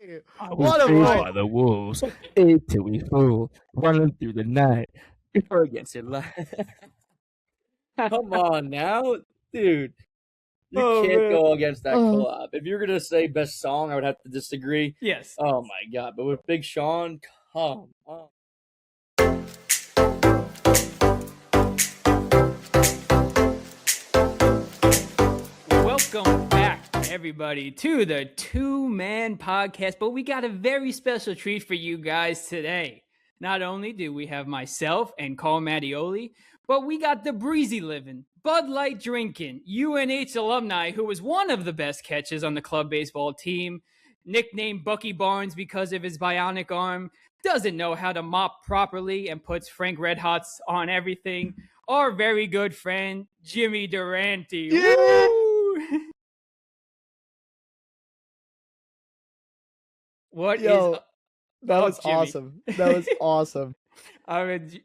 What a by the wolves, ate till we fall, running through the night. Before against your life. Come on now, dude. You can't go against that collab. If you're gonna say best song, I would have to disagree. Yes. Oh my god! But with Big Sean, come on. Welcome back, everybody, to the Two-Man Podcast. But we got a very special treat for you guys today. Not only do we have myself and Carl Mattioli, but we got the breezy living, Bud Light drinking, UNH alumni who was one of the best catchers on the club baseball team, nicknamed Bucky Barnes because of his bionic arm, doesn't know how to mop properly and puts Frank Red Hots on everything. Our very good friend, Jimmy Durante. Yeah! Woo! What Yo, is that up, was Jimmy? awesome. That was awesome. I mean,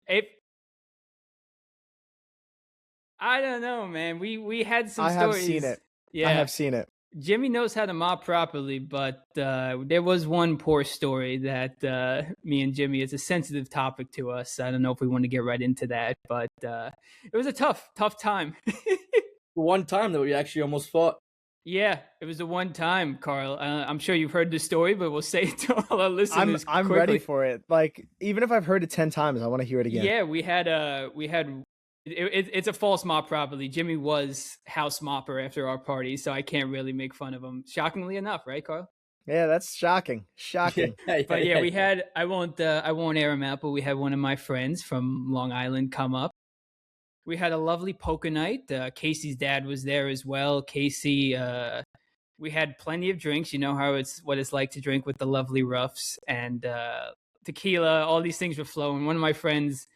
I don't know, man. We had some I have stories. seen it. Yeah, I have seen it. Jimmy knows how to mop properly, but there was one poor story that me and Jimmy, it's a sensitive topic to us. I don't know if we want to get right into that, but it was a tough time. One time that we actually almost fought. Yeah, it was the one time, Carl. I'm sure you've heard the story, but we'll say it to all our listeners. I'm quickly. ready for it. Like, even if I've heard it 10 times, I want to hear it again. Yeah, we had it's a false mop properly. Jimmy was house mopper after our party, so I can't really make fun of him. Shockingly enough, right, Carl? Yeah, that's shocking. Shocking. But yeah, we had I won't air him out, but we had one of my friends from Long Island come up. We had a lovely poker night. Casey's dad was there as well. Casey, we had plenty of drinks. You know what it's like to drink with the lovely roughs and tequila. All these things were flowing. One of my friends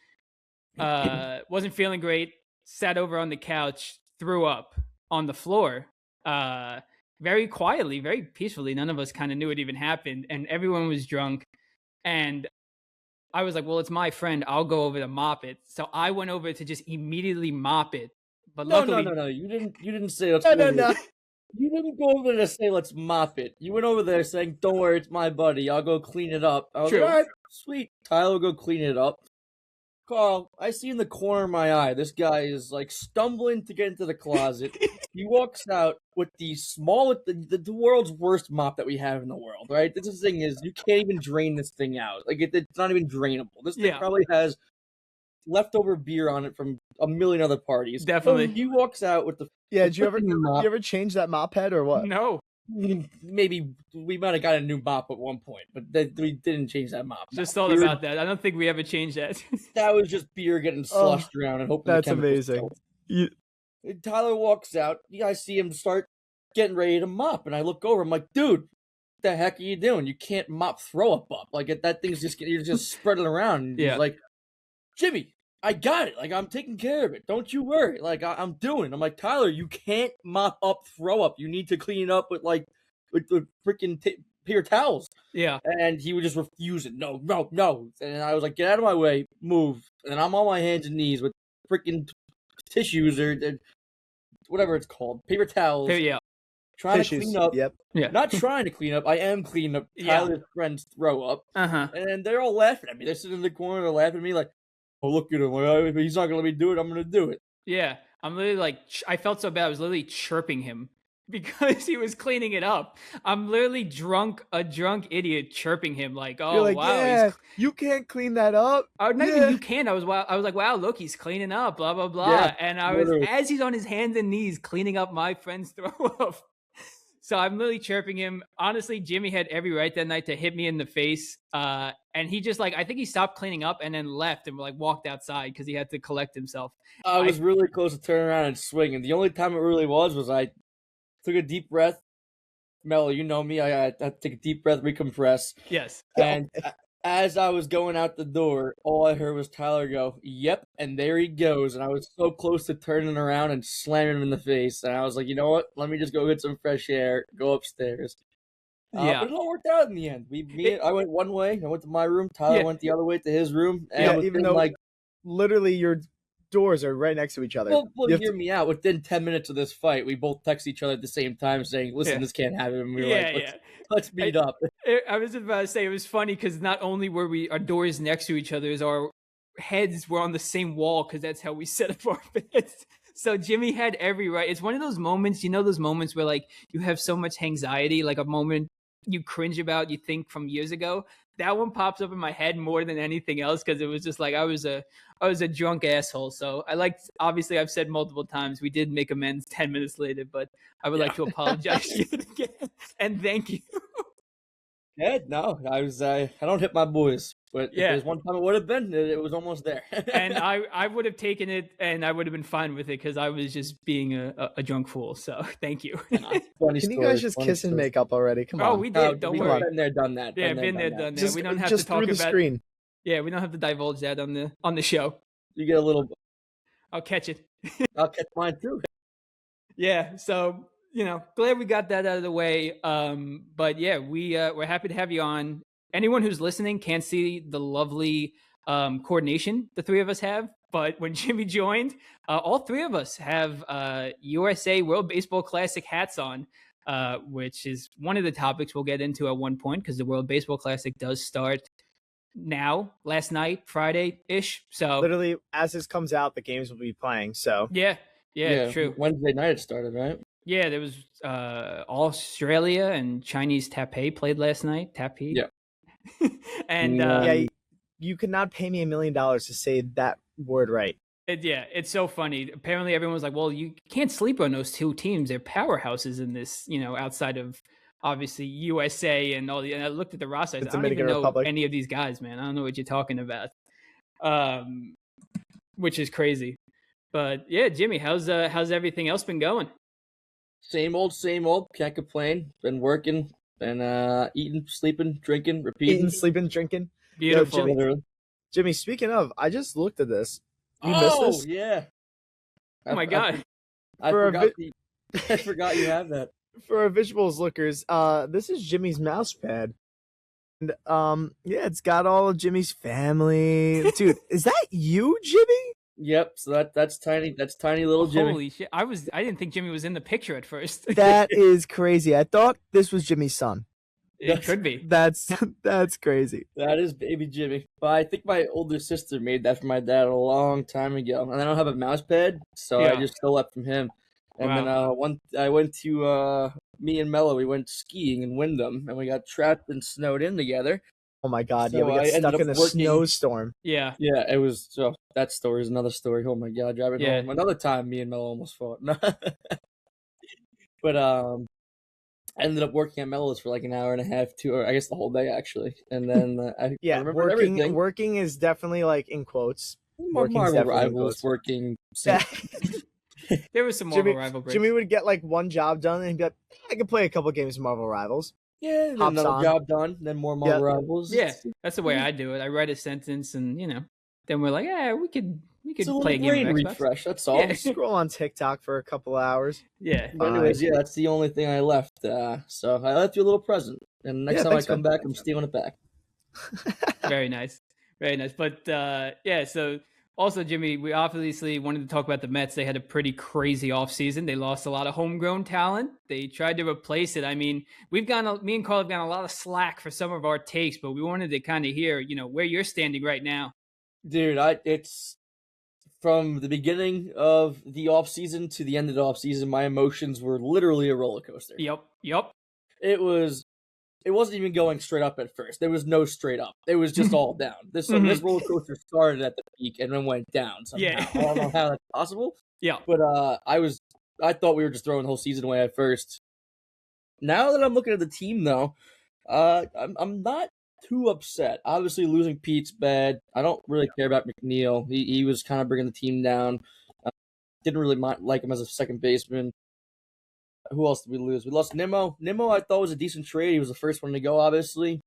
wasn't feeling great, sat over on the couch, threw up on the floor, very quietly, very peacefully. None of us kind of knew it even happened, and everyone was drunk. And I was like, well, it's my friend. I'll go over to mop it. So I went over to just immediately mop it. But luckily, No. You didn't say let's No. You didn't go over there to say let's mop it. You went over there saying, "Don't worry, it's my buddy. I'll go clean it up." I was True. like, "All right, sweet." Tyler will go clean it up. Carl, I see in the corner of my eye, this guy is like stumbling to get into the closet. He walks out with the world's worst mop that we have in the world, right? This thing is, you can't even drain this thing out. Like, it's not even drainable. This thing probably has leftover beer on it from a million other parties. Definitely. So he walks out with the... Yeah, did you ever change that mop head or what? No. Maybe we might have got a new mop at one point, but we didn't change that mop. Just thought about that. I don't think we ever changed that. That was just beer getting slushed around and hoping. That's amazing. Tyler walks out. I see him start getting ready to mop, and I look over. I'm like, dude, what the heck are you doing? You can't mop throw up. Like, that thing's you're just spreading around. And yeah. He's like, Jimmy, I got it. Like, I'm taking care of it. Don't you worry. Like, I'm doing it. I'm like, Tyler, you can't mop up throw up. You need to clean it up with the freaking paper towels. Yeah. And he would just refuse it. No. And I was like, get out of my way, move. And I'm on my hands and knees with freaking tissues or whatever it's called, paper towels. Yeah. Trying Tissues. to clean up. Yep. Yeah. Not trying to clean up. I am cleaning up Tyler's friends' throw up. Uh-huh. And they're all laughing at me. They're sitting in the corner. They're laughing at me like, oh, look at him. Like, he's not going to let me do it. I'm going to do it. Yeah. I'm literally like, I felt so bad. I was literally chirping him because he was cleaning it up. I'm literally a drunk idiot chirping him like, oh, You're like, wow. yeah, you can't clean that up. Not even you can. I was like, wow, look, he's cleaning up, blah, blah, blah. Yeah, and I was, as he's on his hands and knees cleaning up my friend's throw up. So I'm literally chirping him. Honestly, Jimmy had every right that night to hit me in the face. And he just I think he stopped cleaning up and then left and walked outside because he had to collect himself. I was really close to turning around and swinging. The only time it really was I took a deep breath. Mello, you know me. I take a deep breath, recompress. Yes. And as I was going out the door, all I heard was Tyler go, yep, and there he goes. And I was so close to turning around and slamming him in the face. And I was like, you know what? Let me just go get some fresh air, go upstairs. Yeah. But it all worked out in the end. I went one way. I went to my room. Tyler went the other way to his room. And even though literally your doors are right next to each other. Well, hear me out. Within 10 minutes of this fight, we both text each other at the same time saying, listen, this can't happen. And we were let's meet up. I was about to say it was funny because not only were our doors next to each other, as our heads were on the same wall because that's how we set up our beds. So Jimmy had every right. It's one of those moments, those moments where like you have so much anxiety, like a moment you cringe about, you think from years ago. That one pops up in my head more than anything else because it was just like I was a drunk asshole. So obviously I've said multiple times we did make amends 10 minutes later, but I would like to apologize again and thank you. Yeah, no, I don't hit my boys, but if there's one time it would have been, it was almost there. And I would have taken it and I would have been fine with it because I was just being a drunk fool. So thank you. Can you guys just kiss and make up already? Come on. Oh, we did. Don't worry. Been there, done that. Yeah, been there, done that. Just, we don't have just to talk through the about. Screen. Yeah, we don't have to divulge that on the show. You get a little. I'll catch it. I'll catch mine too. Yeah. So glad we got that out of the way. But yeah, we're happy to have you on. Anyone who's listening can't see the lovely coordination the three of us have, but when Jimmy joined, all three of us have USA World Baseball Classic hats on, which is one of the topics we'll get into at one point because the World Baseball Classic does start last night, Friday-ish. So literally, as this comes out, the games will be playing. So yeah, true. Wednesday night it started, right? Yeah, there was Australia and Chinese Taipei played last night. Taipei. Yeah. And you could not pay me $1 million to say that word right. It's so funny. Apparently, everyone was like, "Well, you can't sleep on those two teams. They're powerhouses in this, outside of obviously USA and all the." And I looked at the roster. I don't even know any of these guys, man. I don't know what you're talking about. Which is crazy. But yeah, Jimmy, how's everything else been going? Same old. Can't complain. Been working. Been eating, sleeping, drinking, repeating. Eating, sleeping, drinking. Beautiful. Jimmy, speaking of, I just looked at this. You missed this? Yeah. Oh my God. I forgot you have that. For our visuals lookers, this is Jimmy's mouse pad. And it's got all of Jimmy's family. Dude, is that you, Jimmy? Yep, so that's tiny little Jimmy. Holy shit. I didn't think Jimmy was in the picture at first. That is crazy. I thought this was Jimmy's son. It could be. That's crazy. That is baby Jimmy. But I think my older sister made that for my dad a long time ago. And I don't have a mouse pad, so I just stole that from him. And then I went to me and Mello, we went skiing in Wyndham and we got trapped and snowed in together. Oh my God! So we got stuck in a snowstorm. Yeah. Yeah, it was. So that story is another story. Oh my God, driving home. Another time, me and Mello almost fought. But I ended up working at Mello's for like an hour and a half, 2 hours. I guess the whole day actually. And then I remember everything. Working is definitely like in quotes. Marvel Rivals working. There was some Marvel Rival breaks. Jimmy would get like one job done and he'd be like, I could play a couple games of Marvel Rivals. Yeah, then another job done, then more Marvel Rivals. Yeah, that's the way I do it. I write a sentence and, then we're like, we could play a game of Xbox. Refresh, that's all. Yeah. Scroll on TikTok for a couple hours. Yeah. But anyways, that's the only thing I left. So I left you a little present. And next time I come back, I'm stealing it back. Very nice. Very nice. But so also, Jimmy, we obviously wanted to talk about the Mets. They had a pretty crazy offseason. They lost a lot of homegrown talent. They tried to replace it. I mean, me and Carl have gotten a lot of slack for some of our takes, but we wanted to kind of hear, where you're standing right now. Dude, it's from the beginning of the offseason to the end of the offseason, my emotions were literally a roller coaster. Yep. It wasn't even going straight up at first. There was no straight up. It was just all down. This roller coaster started at the peak and then went down somehow. Yeah. I don't know how that's possible. Yeah. But I thought we were just throwing the whole season away at first. Now that I'm looking at the team, though, I'm not too upset. Obviously, losing Pete's bad. I don't really care about McNeil. He was kind of bringing the team down. Didn't really like him as a second baseman. Who else did we lose? We lost Nimmo. Nimmo, I thought was a decent trade. He was the first one to go, obviously.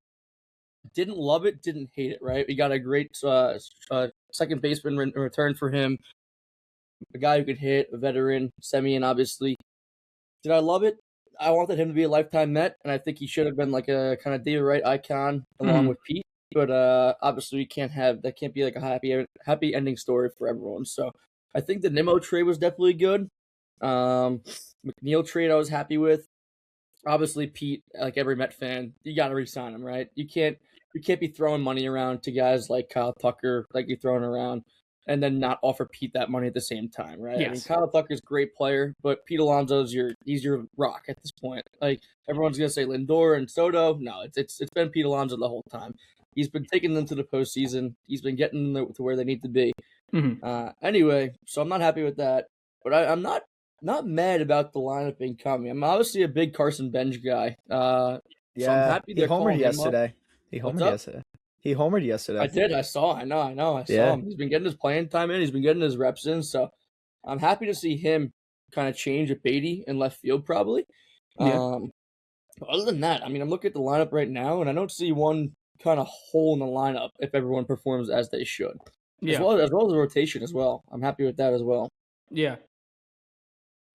Didn't love it, didn't hate it, right? We got a great second baseman in return for him. A guy who could hit, a veteran, Semien, obviously. Did I love it? I wanted him to be a lifetime Met, and I think he should have been like a kind of David Wright icon along with Pete. But obviously, that can't be like a happy ending story for everyone. So I think the Nimmo trade was definitely good. McNeil trade I was happy with. obviously Pete, like every Met fan, you got to re-sign him, right? You can't be throwing money around to guys like Kyle Tucker, like you're throwing around, and then not offer Pete that money at the same time, right? I mean, Yes. Kyle Tucker's a great player, but Pete Alonso's he's your rock at this point. Like everyone's gonna say Lindor and Soto. No, it's been Pete Alonso the whole time. He's been taking them to the postseason. He's been getting them to where they need to be. Anyway, so I'm not happy with that, but I'm not mad about the lineup being coming. I'm obviously a big Carson Bench guy. So I'm happy he they're homered calling him up. yesterday. He What's homered up? yesterday. He homered yesterday. I did. I saw. I know. I saw Yeah. him. He's been getting his playing time in. He's been getting his reps in. So I'm happy to see him kind of change with Beatty in left field, probably. Yeah. But other than that, I mean, I'm looking at the lineup right now, and I don't see one kind of hole in the lineup if everyone performs as they should. Yeah. As well as the rotation as well. I'm happy with that as well. Yeah.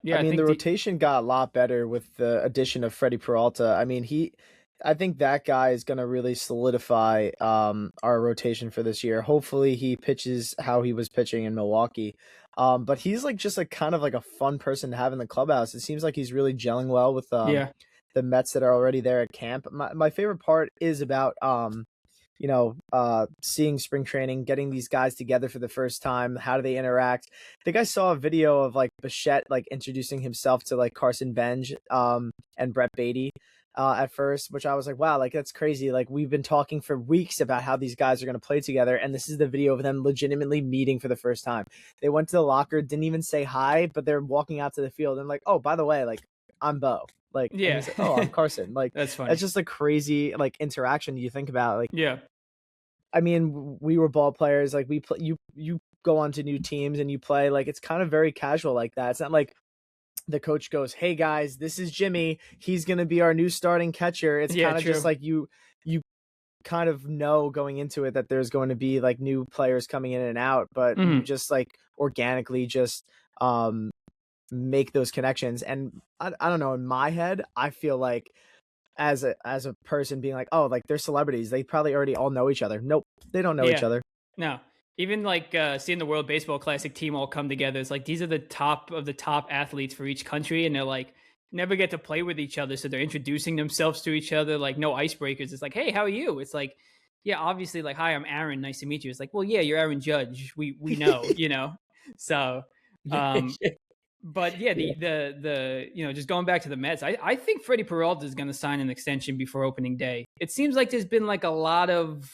Yeah. I mean, think the rotation got a lot better with the addition of Freddie Peralta. I mean, I think that guy is going to really solidify our rotation for this year. Hopefully he pitches how he was pitching in Milwaukee. But he's like just like kind of like a fun person to have in the clubhouse. It seems like he's really gelling well with the Mets that are already there at camp. My favorite part is about seeing spring training, getting these guys together for the first time. How do they interact? I think I saw a video of like Bichette like introducing himself to like Carson Benj and Brett Beatty at first, which I was like, wow, like that's crazy. Like we've been talking for weeks about how these guys are going to play together, and this is the video of them legitimately meeting for the first time. They went to the locker, didn't even say hi, but they're walking out to the field and like, oh, by the way, like I'm Bo. Like, and he's like, oh, I'm Carson. Like, that's funny. That's just a crazy like interaction you think about. Like, yeah. I mean, we were ball players. Like we play, you go on to new teams and you play. Like it's kind of very casual like that. It's not like the coach goes, "Hey guys, this is Jimmy. He's gonna be our new starting catcher." It's kind of just like you kind of know going into it that there's going to be like new players coming in and out, but you just like organically just make those connections. And I don't know, in my head, I feel like as a person being like, oh, like they're celebrities, they probably already all know each other. Nope, they don't know each other. No. Even like seeing the World Baseball Classic team all come together, it's like these are the top of the top athletes for each country, and they're like never get to play with each other, so they're introducing themselves to each other, like no icebreakers. It's like, hey, how are you? It's like, yeah, obviously, like, hi, I'm Aaron, nice to meet you. It's like, well, yeah, you're Aaron Judge, we know, you know. So but yeah, the just going back to the Mets, I think Freddie Peralta is going to sign an extension before opening day. It seems like there's been like a lot of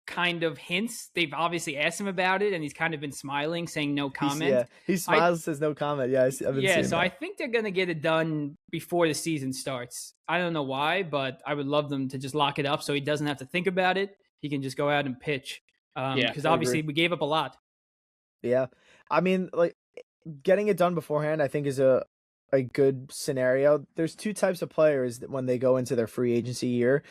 kind of hints. They've obviously asked him about it, and he's kind of been smiling, saying no comment. He smiles, says no comment. Yeah, I've been seeing so that. I think they're going to get it done before the season starts. I don't know why, but I would love them to just lock it up so he doesn't have to think about it. He can just go out and pitch. Because obviously we gave up a lot. Yeah. I mean, like, getting it done beforehand, I think, is a good scenario. There's two types of players that when they go into their free agency year.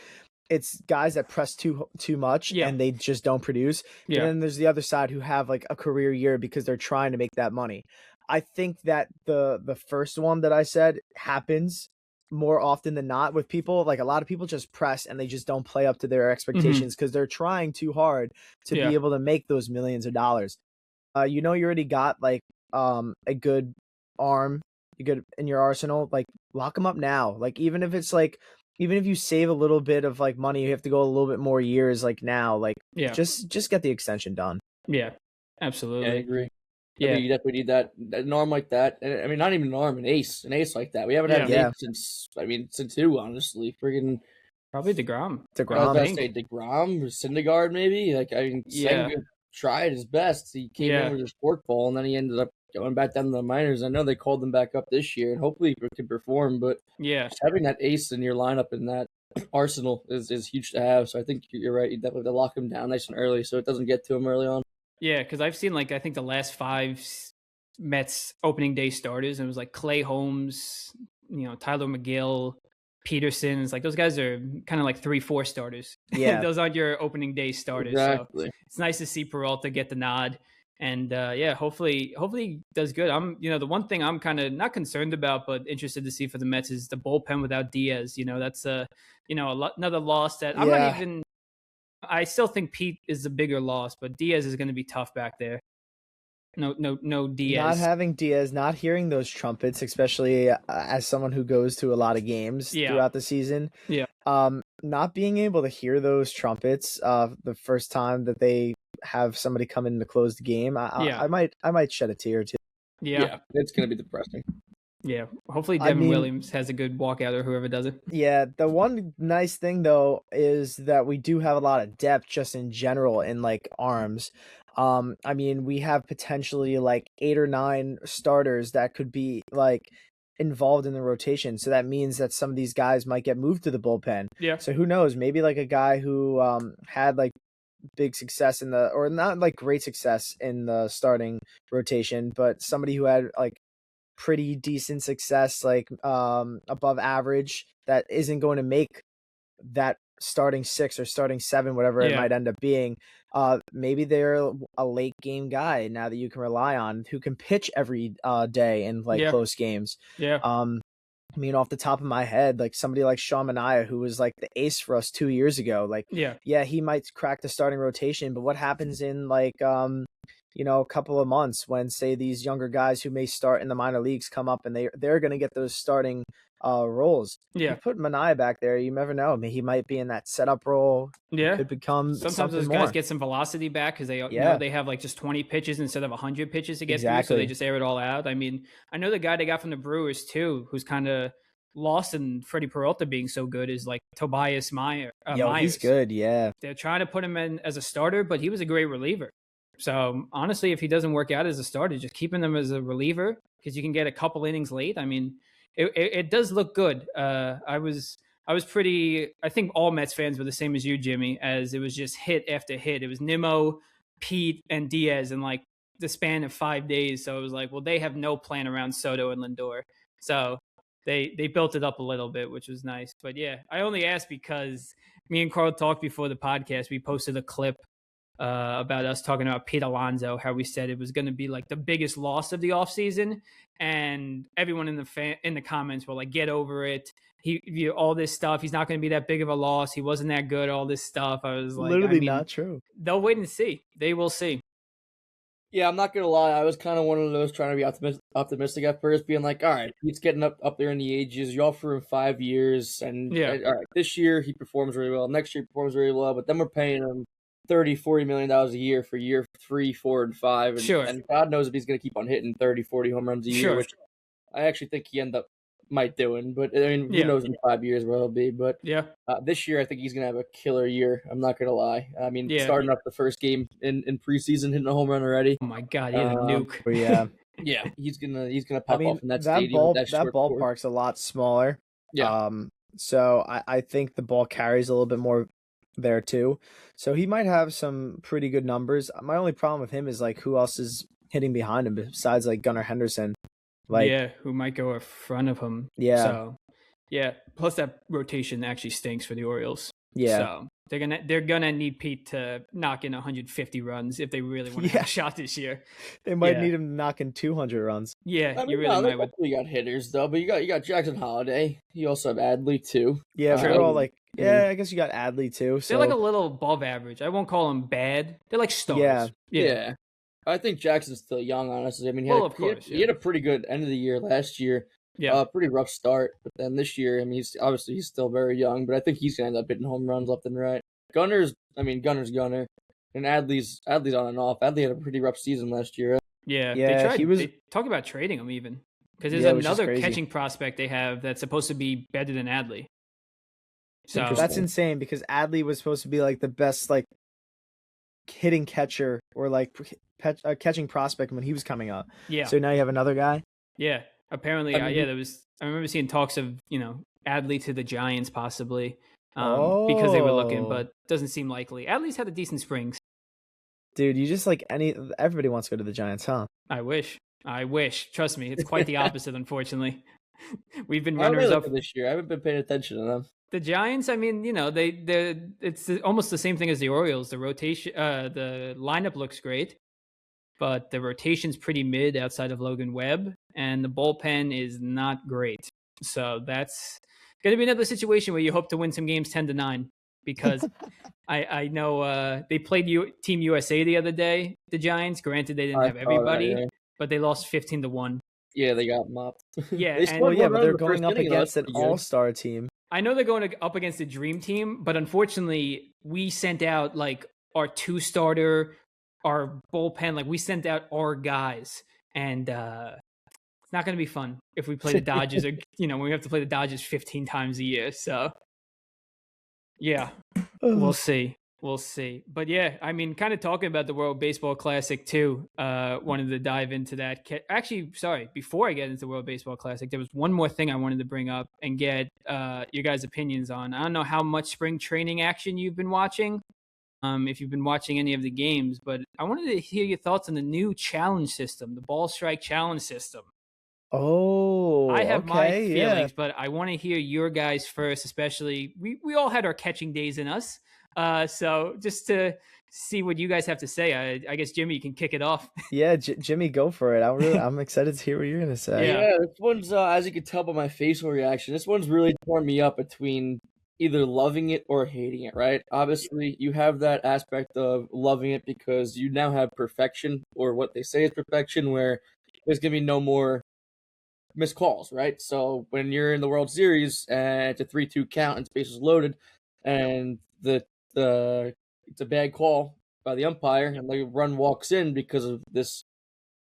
It's guys that press too much and they just don't produce. And then there's the other side who have like a career year because they're trying to make that money. I think that the first one that I said happens more often than not with people. Like a lot of people just press and they just don't play up to their expectations because they're trying too hard to be able to make those millions of dollars. You already got like a good arm, good in your arsenal. Like lock them up now. Like even if it's like, even if you save a little bit of like money, you have to go a little bit more years like now. Like just get the extension done. Yeah, absolutely. Yeah, I agree. Yeah, you definitely need that an arm like that. I mean, not even an arm, an ace like that. We haven't had an ace since who, honestly, friggin' probably DeGrom. I was about to say DeGrom or Syndergaard, maybe. Like I mean, Senga tried his best. He came in with his forkball, and then he ended up going back down to the minors. I know they called him back up this year, and hopefully he can perform. But just having that ace in your lineup in that arsenal is huge to have. So I think you're right. You definitely have to lock him down nice and early so it doesn't get to him early on. Yeah, because I've seen I think the last 5 Mets opening day starters, and it was like Clay Holmes, Tyler McGill, Peterson. It's like those guys are kind of like 3-4 starters. Yeah, those aren't your opening day starters. Exactly. So it's nice to see Peralta get the nod. And hopefully he does good. I'm, the one thing I'm kind of not concerned about, but interested to see for the Mets is the bullpen without Diaz. That's another loss that I'm not even. I still think Pete is the bigger loss, but Diaz is going to be tough back there. No Diaz. Not having Diaz, not hearing those trumpets, especially as someone who goes to a lot of games throughout the season. Yeah. Not being able to hear those trumpets the first time that they have somebody come in to close the game, I might shed a tear or two. Yeah, it's gonna be depressing. Yeah, hopefully Devin Williams has a good walkout or whoever does it. Yeah, the one nice thing though is that we do have a lot of depth just in general in like arms. I mean, we have potentially like 8 or 9 starters that could be like involved in the rotation. So that means that some of these guys might get moved to the bullpen. Yeah. So who knows? Maybe like a guy who had like big success or not like great success in the starting rotation, but somebody who had like pretty decent success, like above average, that isn't going to make that starting 6 or starting 7, whatever it might end up being. Maybe they're a late game guy now that you can rely on, who can pitch every day in like close games. I mean, off the top of my head, like somebody like Sean Manaea, who was like the ace for us 2 years ago, like he might crack the starting rotation, but what happens in like a couple of months when, say, these younger guys who may start in the minor leagues come up and they're going to get those starting roles. You put Manaea back there, you never know. I mean, he might be in that setup role. Yeah, could become sometimes those guys get some velocity back because they know they have like just 20 pitches instead of 100 pitches to get through, so they just air it all out. I mean, I know the guy they got from the Brewers too, who's kind of lost in Freddie Peralta being so good, is like Tobias Myers. He's good. Yeah, they're trying to put him in as a starter, but he was a great reliever. So honestly, if he doesn't work out as a starter, just keeping them as a reliever because you can get a couple innings late. I mean, it does look good. I was pretty. I think all Mets fans were the same as you, Jimmy, as it was just hit after hit. It was Nimmo, Pete, and Diaz in like the span of 5 days. So it was like, well, they have no plan around Soto and Lindor. So they built it up a little bit, which was nice. But yeah, I only asked because me and Carl talked before the podcast. We posted a clip about us talking about Pete Alonso, how we said it was going to be like the biggest loss of the offseason, and everyone in the comments were like, get over it. All this stuff, he's not going to be that big of a loss. He wasn't that good, all this stuff. I was like, literally not true. They'll wait and see. They will see. Yeah, I'm not going to lie. I was kind of one of those trying to be optimistic at first, being like, all right, he's getting up there in the ages. You offer him 5 years, and all right, this year he performs really well. Next year he performs really well, but then we're paying him $30-40 million a year for year 3, 4, and 5. And God knows if he's going to keep on hitting 30-40 home runs a year, which I actually think he might doing. But I mean, who knows in 5 years where he'll be. But this year, I think he's going to have a killer year. I'm not going to lie. I mean, starting up the first game in preseason, hitting a home run already. Oh my God, he had a nuke. Yeah, he's gonna pop off in that stadium. That ballpark's a lot smaller. Yeah. So I think the ball carries a little bit more there too. So he might have some pretty good numbers. My only problem with him is like who else is hitting behind him besides like Gunnar Henderson. Like who might go in front of him. Yeah. So plus that rotation actually stinks for the Orioles. Yeah. So they're gonna need Pete to knock in 150 runs if they really want to have a shot this year. They might need him knocking 200 runs. Yeah, I mean, you really might. You got hitters though, but you got Jackson Holiday. You also have Adley too. Yeah, they're all like I guess you got Adley too. So. They're like a little above average. I won't call them bad. They're like stars. Yeah. I think Jackson's still young, honestly. I mean, he had a pretty good end of the year last year. Yeah, pretty rough start, but then this year, I mean, he's still very young, but I think he's gonna end up hitting home runs left and right. Gunner's Gunner, and Adley's on and off. Adley had a pretty rough season last year. Yeah. They talk about trading him even because there's another catching prospect they have that's supposed to be better than Adley. So that's insane because Adley was supposed to be like the best like hitting catcher or like catching prospect when he was coming up. Yeah. So now you have another guy. Yeah. Apparently, there was. I remember seeing talks of Adley to the Giants possibly because they were looking, but doesn't seem likely. Adley's had a decent springs. Dude, you just like everybody wants to go to the Giants, huh? I wish. Trust me, it's quite the opposite. Unfortunately, we've been runners up this year. I haven't been paying attention to them. The Giants, I mean, it's almost the same thing as the Orioles. The rotation, the lineup looks great, but the rotation's pretty mid outside of Logan Webb, and the bullpen is not great. So that's going to be another situation where you hope to win some games 10-9. because I know they played Team USA the other day, the Giants. Granted, they didn't I have saw everybody, that, yeah. but they lost 15-1. Yeah, they got mopped. Yeah, They and scored Well, yeah, one but run they're in the first going up inning, though. That's against an pretty good. all-star team. I know they're going up against a dream team, but unfortunately, we sent out like our 2-starter, our bullpen. Like we sent out our guys, and it's not going to be fun if we play the Dodgers. Or, when we have to play the Dodgers 15 times a year. So, yeah, we'll see. We'll see. But yeah, I mean, kind of talking about the World Baseball Classic too. Wanted to dive into that. Actually, sorry, before I get into the World Baseball Classic, there was one more thing I wanted to bring up and get your guys' opinions on. I don't know how much spring training action you've been watching, if you've been watching any of the games, but I wanted to hear your thoughts on the new challenge system, the ball strike challenge system. Oh, I have my okay, feelings, yeah. but I want to hear your guys first, especially we all had our catching days in us. So just to see what you guys have to say, I guess Jimmy, you can kick it off. Yeah, Jimmy, go for it. I'm excited to hear what you're gonna say. Yeah. Yeah, this one's as you can tell by my facial reaction, this one's really torn me up between either loving it or hating it, right? Obviously, you have that aspect of loving it because you now have perfection, or what they say is perfection, where there's gonna be no more missed calls, right? So when you're in the World Series and it's a 3-2 count and space is loaded, and the it's a bad call by the umpire, and the run walks in because of this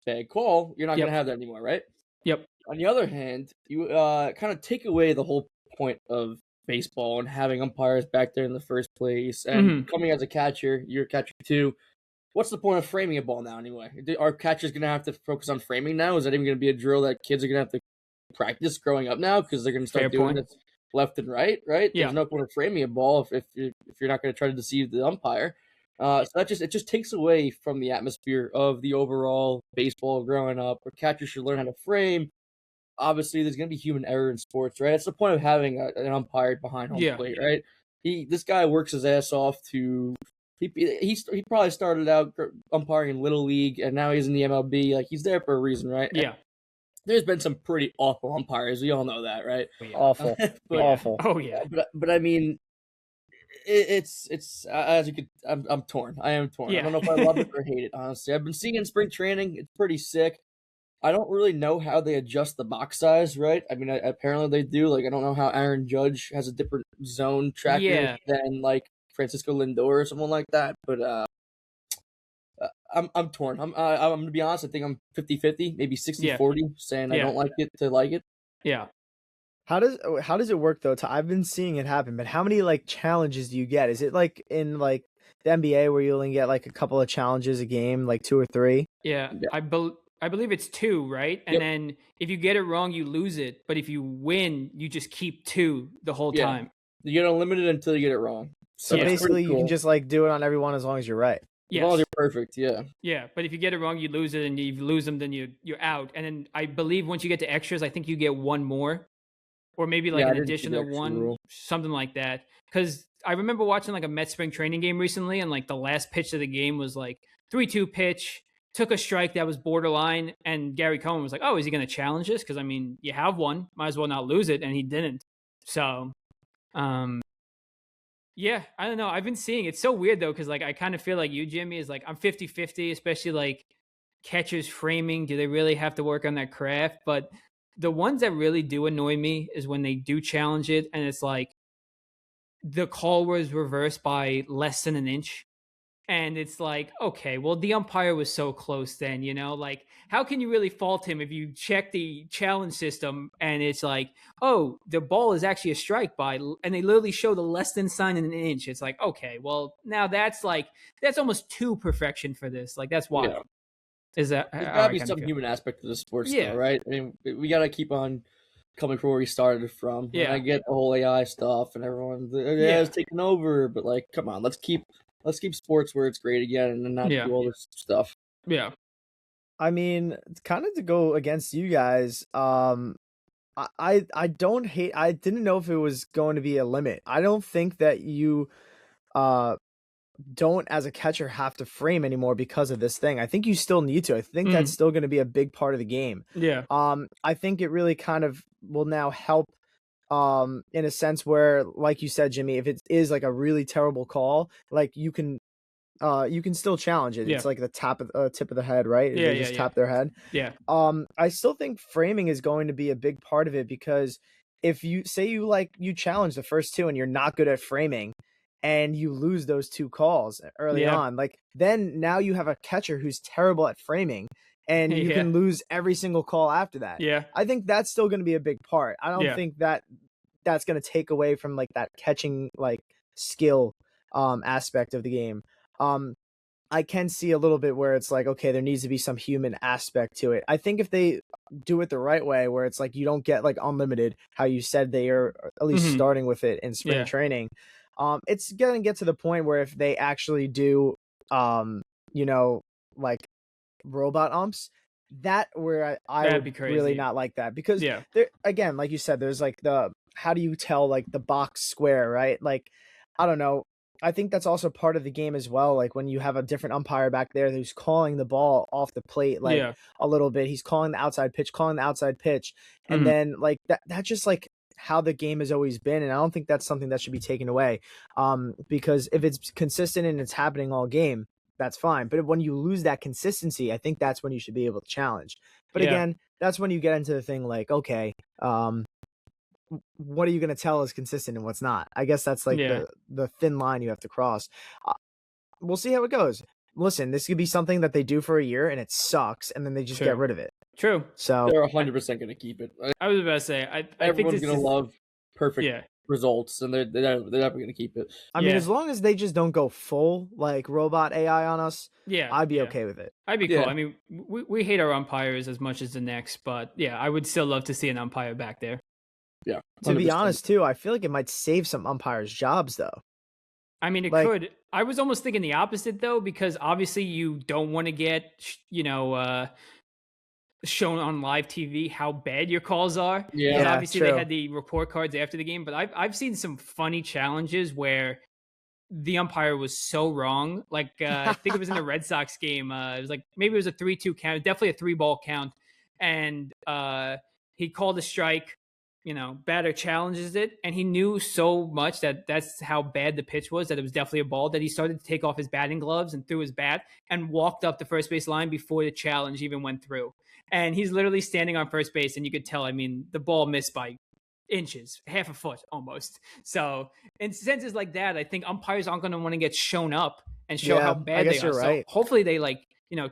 bad call, you're not Yep. going to have that anymore, right? Yep. On the other hand, you kind of take away the whole point of baseball and having umpires back there in the first place. And coming as a catcher, you're a catcher too. What's the point of framing a ball now anyway? Are catchers going to have to focus on framing now? Is that even going to be a drill that kids are going to have to practice growing up now because they're going to start Fair doing point. this left and right? Yeah. There's no point of framing a ball if you're not going to try to deceive the umpire. So it just takes away from the atmosphere of the overall baseball growing up, where catchers should learn how to frame. Obviously, there's going to be human error in sports, right? That's the point of having an umpire behind home Yeah. plate, right? This guy works his ass off to. He probably started out umpiring in Little League, and now he's in the MLB. Like, he's there for a reason, right? Yeah. And there's been some pretty awful umpires. We all know that, right? Awful, But- awful. Oh yeah. But I mean, it's as you could. I'm torn. I am torn. Yeah. I don't know if I love it or hate it. Honestly, I've been seeing in spring training. It's pretty sick. I don't really know how they adjust the box size, right? I mean, apparently they do. Like, I don't know how Aaron Judge has a different zone tracker Yeah. than like Francisco Lindor or someone like that. But I'm torn. I'm gonna be honest. I think I'm 50-50, maybe 60-40, saying I Yeah. don't like it to like it. Yeah. How does it work though? I've been seeing it happen, but how many like challenges do you get? Is it like in like the NBA where you only get like a couple of challenges a game, like 2 or 3? Yeah. Yeah. I believe it's 2, right? And Yep. then if you get it wrong, you lose it. But if you win, you just keep 2 the whole Yeah. time. You get unlimited until you get it wrong. So Yeah. it's basically, pretty you can cool. just like do it on everyone as long as you're right. As long Yes. as you're perfect, yeah. Yeah, but if you get it wrong, you lose it, and if you lose them, then you're out. And then I believe once you get to extras, I think you get one more, or maybe like Yeah, I an didn't see the additional extra one, rule. something like that. Because I remember watching like a Mets spring training game recently, and like the last pitch of the game was like 3-2 pitch, took a strike that was borderline, and Gary Cohen was like, "Oh, is he going to challenge this? Because I mean, you have one, might as well not lose it," and he didn't. So, yeah, I don't know. I've been seeing it's so weird though, because like I kind of feel like you, Jimmy, is like I'm 50-50, especially like catchers framing. Do they really have to work on that craft? But the ones that really do annoy me is when they do challenge it and it's like the call was reversed by less than an inch. And it's like, okay, well, the umpire was so close then, like how can you really fault him if you check the challenge system and it's like, oh, the ball is actually a strike and they literally show the less than sign in an inch. It's like, okay, well, now that's almost too perfection for this. Like, that's wild. Yeah. Is that There's how gotta I be kinda some feel. human aspect to the sports, Yeah. though, right? I mean, we gotta keep on coming from where we started from. Yeah. And I get the whole AI stuff and everyone, Yeah. it's taking over, but like, come on, let's keep sports where it's great again and not Yeah. do all this stuff. Yeah. I mean, kind of to go against you guys, I don't hate. I didn't know if it was going to be a limit. I don't think that you don't as a catcher have to frame anymore because of this thing. I think you still need to. I think that's still going to be a big part of the game. Yeah. I think it really kind of will now help in a sense where, like you said, Jimmy, if it is like a really terrible call, like you can still challenge it. Yeah. It's like the tip of the head, right? Yeah, They just tap their head. Yeah. I still think framing is going to be a big part of it, because if you say you challenge the first two and you're not good at framing and you lose those two calls early on, like then now you have a catcher who's terrible at framing and you can lose every single call after that. Yeah. I think that's still going to be a big part. I don't think that that's going to take away from like that catching like skill aspect of the game. I can see a little bit where it's like, okay, there needs to be some human aspect to it. I think if they do it the right way, where it's like you don't get like unlimited, how you said they are at least starting with it in spring training, it's going to get to the point where if they actually do, like robot umps, that where I would be crazy. really not like that, because there, again, like you said, there's like how do you tell like the box square, right? Like, I don't know. I think that's also part of the game as well. Like when you have a different umpire back there who's calling the ball off the plate, like a little bit, he's calling the outside pitch. And then like that's just like how the game has always been. And I don't think that's something that should be taken away. Because if it's consistent and it's happening all game, that's fine. But when you lose that consistency, I think that's when you should be able to challenge. But again, that's when you get into the thing like, okay, what are you going to tell is consistent and what's not? I guess that's like the thin line you have to cross. We'll see how it goes. Listen, this could be something that they do for a year and it sucks, and then they just get rid of it. True. So they're 100% going to keep it. I was about to say, I think everyone's going to love perfect results, and they're never going to keep it. I mean, as long as they just don't go full like robot AI on us, I'd be okay with it. I'd be cool. I mean, we hate our umpires as much as the Knicks, but I would still love to see an umpire back there. Yeah. 100%. To be honest, too, I feel like it might save some umpires' jobs, though. I mean, it could. I was almost thinking the opposite, though, because obviously you don't want to get, shown on live TV how bad your calls are. Yeah, obviously they had the report cards after the game, but I've seen some funny challenges where the umpire was so wrong. Like I think it was in the Red Sox game. It was like maybe it was a 3-2 count, definitely a 3-ball count, and he called a strike. Batter challenges it, and he knew so much that that's how bad the pitch was, that it was definitely a ball, that he started to take off his batting gloves and threw his bat and walked up the first base line before the challenge even went through. And he's literally standing on first base, and you could tell, I mean, the ball missed by inches, half a foot almost. So in senses like that, I think umpires aren't going to want to get shown up and show how bad they are. Right. So hopefully they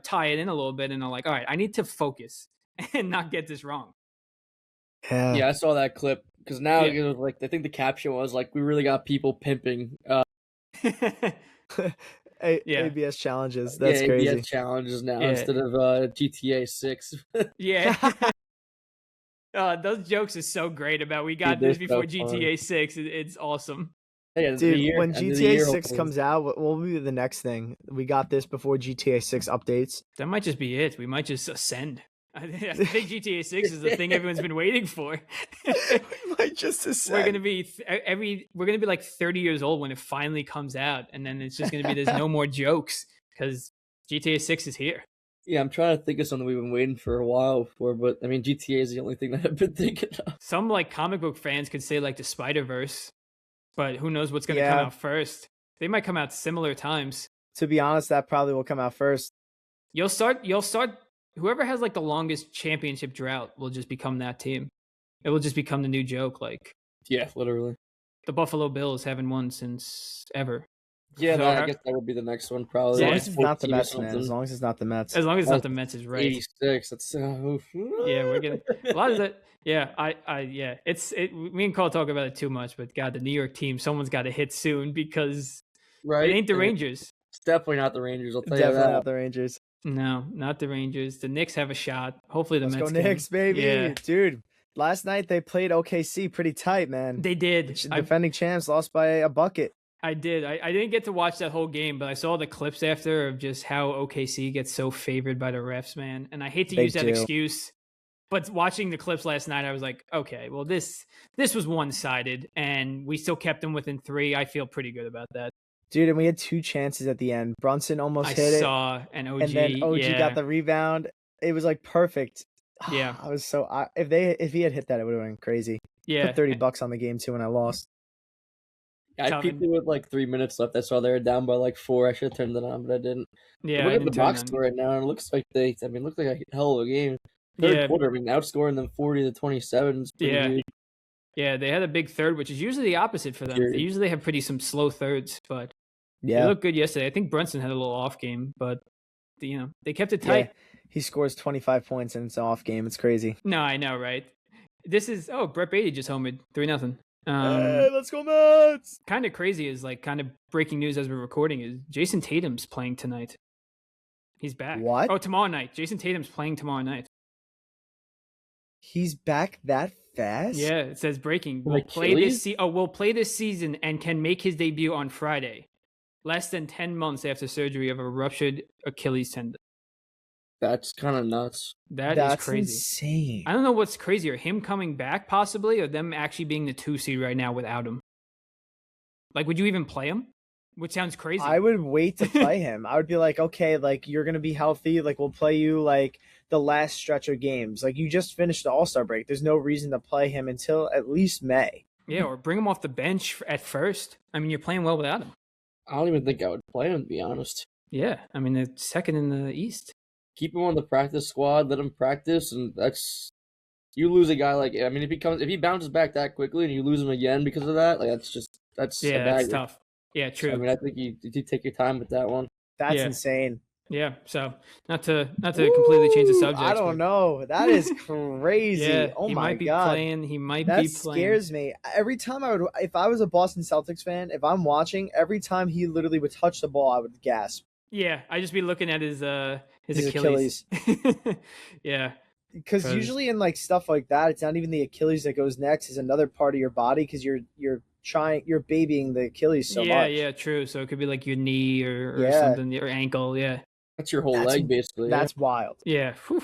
tie it in a little bit and are like, all right, I need to focus and not get this wrong. Yeah, I saw that clip, because now it was like, I think the caption was like, we really got people pimping ABS challenges. That's crazy. ABS challenges now instead of GTA 6. Those jokes are so great about we got this before GTA 6. It's awesome. Hey, dude, when GTA 6 comes out, what will be the next thing? We got this before GTA 6 updates. That might just be it. We might just ascend. I think GTA 6 is the thing everyone's been waiting for. We might just ascend. We're gonna be like 30 years old when it finally comes out, and then it's just gonna be there's no more jokes because GTA 6 is here. Yeah, I'm trying to think of something we've been waiting for a while for, but I mean, GTA is the only thing that I've been thinking of. Some like comic book fans could say like the Spider-Verse, but who knows what's gonna come out first? They might come out similar times. To be honest, that probably will come out first. You'll start. Whoever has like the longest championship drought will just become that team. It will just become the new joke. Like, yeah, literally. The Buffalo Bills haven't won since ever. Yeah, so I guess that would be the next one, probably. As long as it's not the Mets, man. As long as it's not the Mets. As long as it's not the Mets is right. 86. That's we're getting a lot of that. Yeah, me and Cole talk about it too much, but God, the New York team, someone's got to hit soon because it ain't the Rangers. It's definitely not the Rangers. I'll tell you that. Definitely not the Rangers. No, not the Rangers. The Knicks have a shot. Hopefully the Mets go Knicks, baby. Yeah. Dude, last night they played OKC pretty tight, man. They did. Defending champs lost by a bucket. I did. I didn't get to watch that whole game, but I saw the clips after of just how OKC gets so favored by the refs, man. And I hate to use that excuse, but watching the clips last night, I was like, okay, well, this was one-sided, and we still kept them within 3. I feel pretty good about that. Dude, and we had 2 chances at the end. Brunson almost hit it. I saw, and OG. And then OG got the rebound. It was like perfect. Yeah. I was so if he had hit that, it would have been crazy. Yeah. Put $30 on the game too, and I lost. I Tell peeked me. it with like 3 minutes left. I saw they were down by like 4. I should have turned it on, but I didn't. Yeah, Look I at the didn't turn box on. score right now, and it looks like looks like a hell of a game. Third Yeah. quarter, I mean, outscoring them 40-27 is pretty Yeah. huge. Yeah, they had a big third, which is usually the opposite for them. They Period. usually have some slow thirds, but they Yeah, looked good yesterday. I think Brunson had a little off game, but they kept it yeah. tight. He scores 25 points and it's an off game. It's crazy. No, I know, right? This is Brett Beatty just homered 3-0. Hey, let's go Mets! Kind of crazy is kind of breaking news as we're recording is Jayson Tatum's playing tonight. He's back. What? Oh, tomorrow night. Jayson Tatum's playing tomorrow night. He's back that fast? Yeah, it says breaking. We'll play this season and can make his debut on Friday, less than 10 months after surgery of a ruptured Achilles tendon. That's kind of nuts. That's is crazy. Insane. I don't know what's crazier, him coming back possibly, or them actually being the 2 seed right now without him. Would you even play him? Which sounds crazy. I would wait to play him. I would be like, okay, you're gonna be healthy. We'll play you the last stretch of games. You just finished the All-Star break. There's no reason to play him until at least May. Yeah, or bring him off the bench at first. I mean, you're playing well without him. I don't even think I would play him, to be honest. Yeah, I mean, they're second in the East. Keep him on the practice squad, let him practice, and you lose a guy if he bounces back that quickly and you lose him again because of that, that's tough. Yeah, true. So, I think you take your time with that one. That's insane. Yeah, so not to completely change the subject. I don't know. That is crazy. Yeah, oh he my might be god. playing. He might that be playing. Scares me. Every time if I was a Boston Celtics fan, if I'm watching, every time he literally would touch the ball, I would gasp. Yeah, I just be looking at his Achilles. Yeah. Because usually in stuff like that, it's not even the Achilles that goes next. It's another part of your body because you're babying the Achilles so much. Yeah, true. So it could be your knee or something, or ankle. Yeah, that's your whole leg basically. That's wild. Yeah, whew.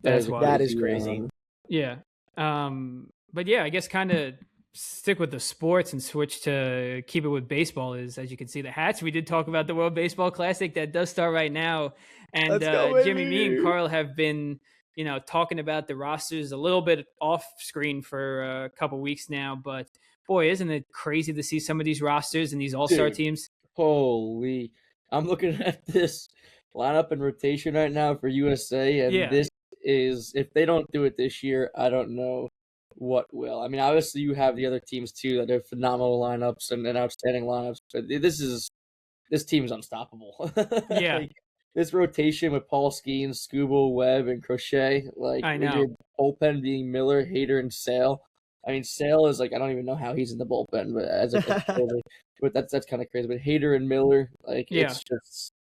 That is crazy. Yeah, but yeah, I guess kind of stick with the sports and switch to keep it with baseball. Is, as you can see, the hats. We did talk about the World Baseball Classic that does start right now, and Jimmy, me and Carl have been talking about the rosters a little bit off screen for a couple weeks now, but boy, isn't it crazy to see some of these rosters and these all-star teams? Holy, I'm looking at this lineup and rotation right now for USA, and this is, if they don't do it this year, I don't know what will. I mean, obviously you have the other teams too that have phenomenal lineups and outstanding lineups, but this team's unstoppable. Yeah. This rotation with Paul Skeens, Skubal, Webb, and Crochet, I know. Your bullpen being Miller, Hader, and Sale. I mean, Sale is I don't even know how he's in the bullpen, but that's kind of crazy. But Hader and Miller, it's just,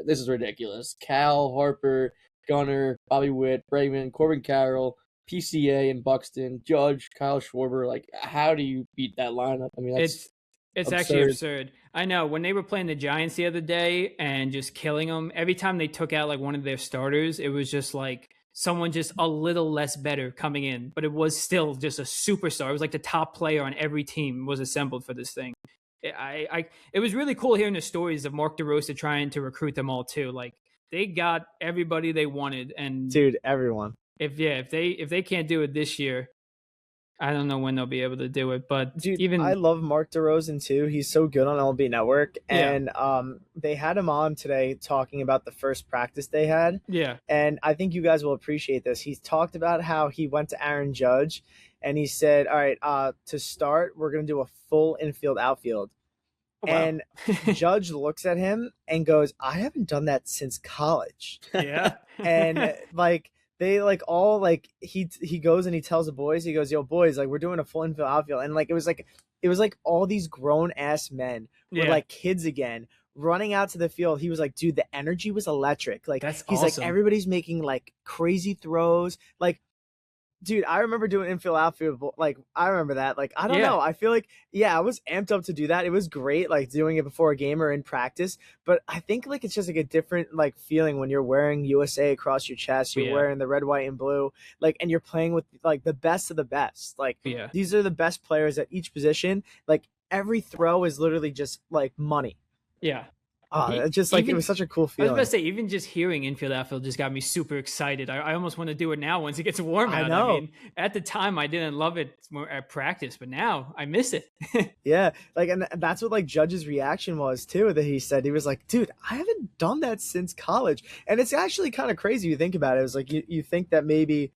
this is ridiculous. Cal, Harper, Gunnar, Bobby Witt, Bregman, Corbin Carroll, PCA, and Buxton, Judge, Kyle Schwarber. How do you beat that lineup? I mean, it's actually absurd. I know when they were playing the Giants the other day and just killing them, every time they took out one of their starters, it was just someone just a little less better coming in, but it was still just a superstar. It was the top player on every team was assembled for this thing. It was really cool hearing the stories of Mark DeRosa trying to recruit them all too. They got everybody they wanted, and dude, everyone. If they can't do it this year, I don't know when they'll be able to do it. But dude, I love Mark DeRozan too. He's so good on LB Network, and they had him on today talking about the first practice they had. Yeah, and I think you guys will appreciate this. He's talked about how he went to Aaron Judge, and he said, "All right, to start, we're gonna do a full infield outfield." Oh, wow. And Judge looks at him and goes, "I haven't done that since college." Yeah, and they all he goes and he tells the boys, he goes, "Yo, boys, we're doing a full infield outfield," and it was all these grown ass men were kids again running out to the field. He was like, "Dude, the energy was electric." That's he's awesome. Everybody's making crazy throws. Dude, I remember doing infield outfield. I remember that. I don't know. I feel I was amped up to do that. It was great, doing it before a game or in practice. But I think it's just a different feeling when you're wearing USA across your chest. You're wearing the red, white, and blue. And you're playing with the best of the best. These are the best players at each position. Every throw is literally just money. Yeah. It's just like it Even- was such a cool I was feeling. about to say, even just hearing infield outfield just got me super excited. I almost want to do it now once it gets warm I out. know. I mean, at the time I didn't love it more at practice, but now I miss it. Yeah, like, and that's what like Judge's reaction was too. That he said he was like, "Dude, I haven't done that since college," and it's actually kind of crazy. You think about it. It was like you think that maybe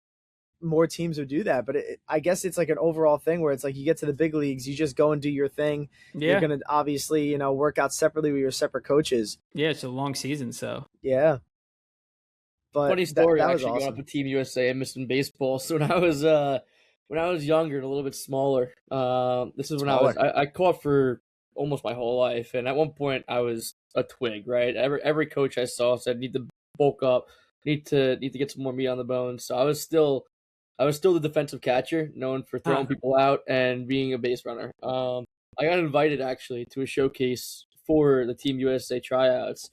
more teams would do that, but I guess it's like an overall thing where it's like you get to the big leagues, you just go and do your thing. Yeah. You're gonna obviously work out separately with your separate coaches. Yeah, it's a long season, so Yeah. But Funny story, that was actually, going awesome. up with Team USA and missing baseball. So when I was younger and a little bit smaller, this is when I caught for almost my whole life, and at one point I was a twig. Right, every coach I saw said need to bulk up, need to get some more meat on the bone. So I was still the defensive catcher, known for throwing people out and being a base runner. I got invited actually to a showcase for the Team USA tryouts.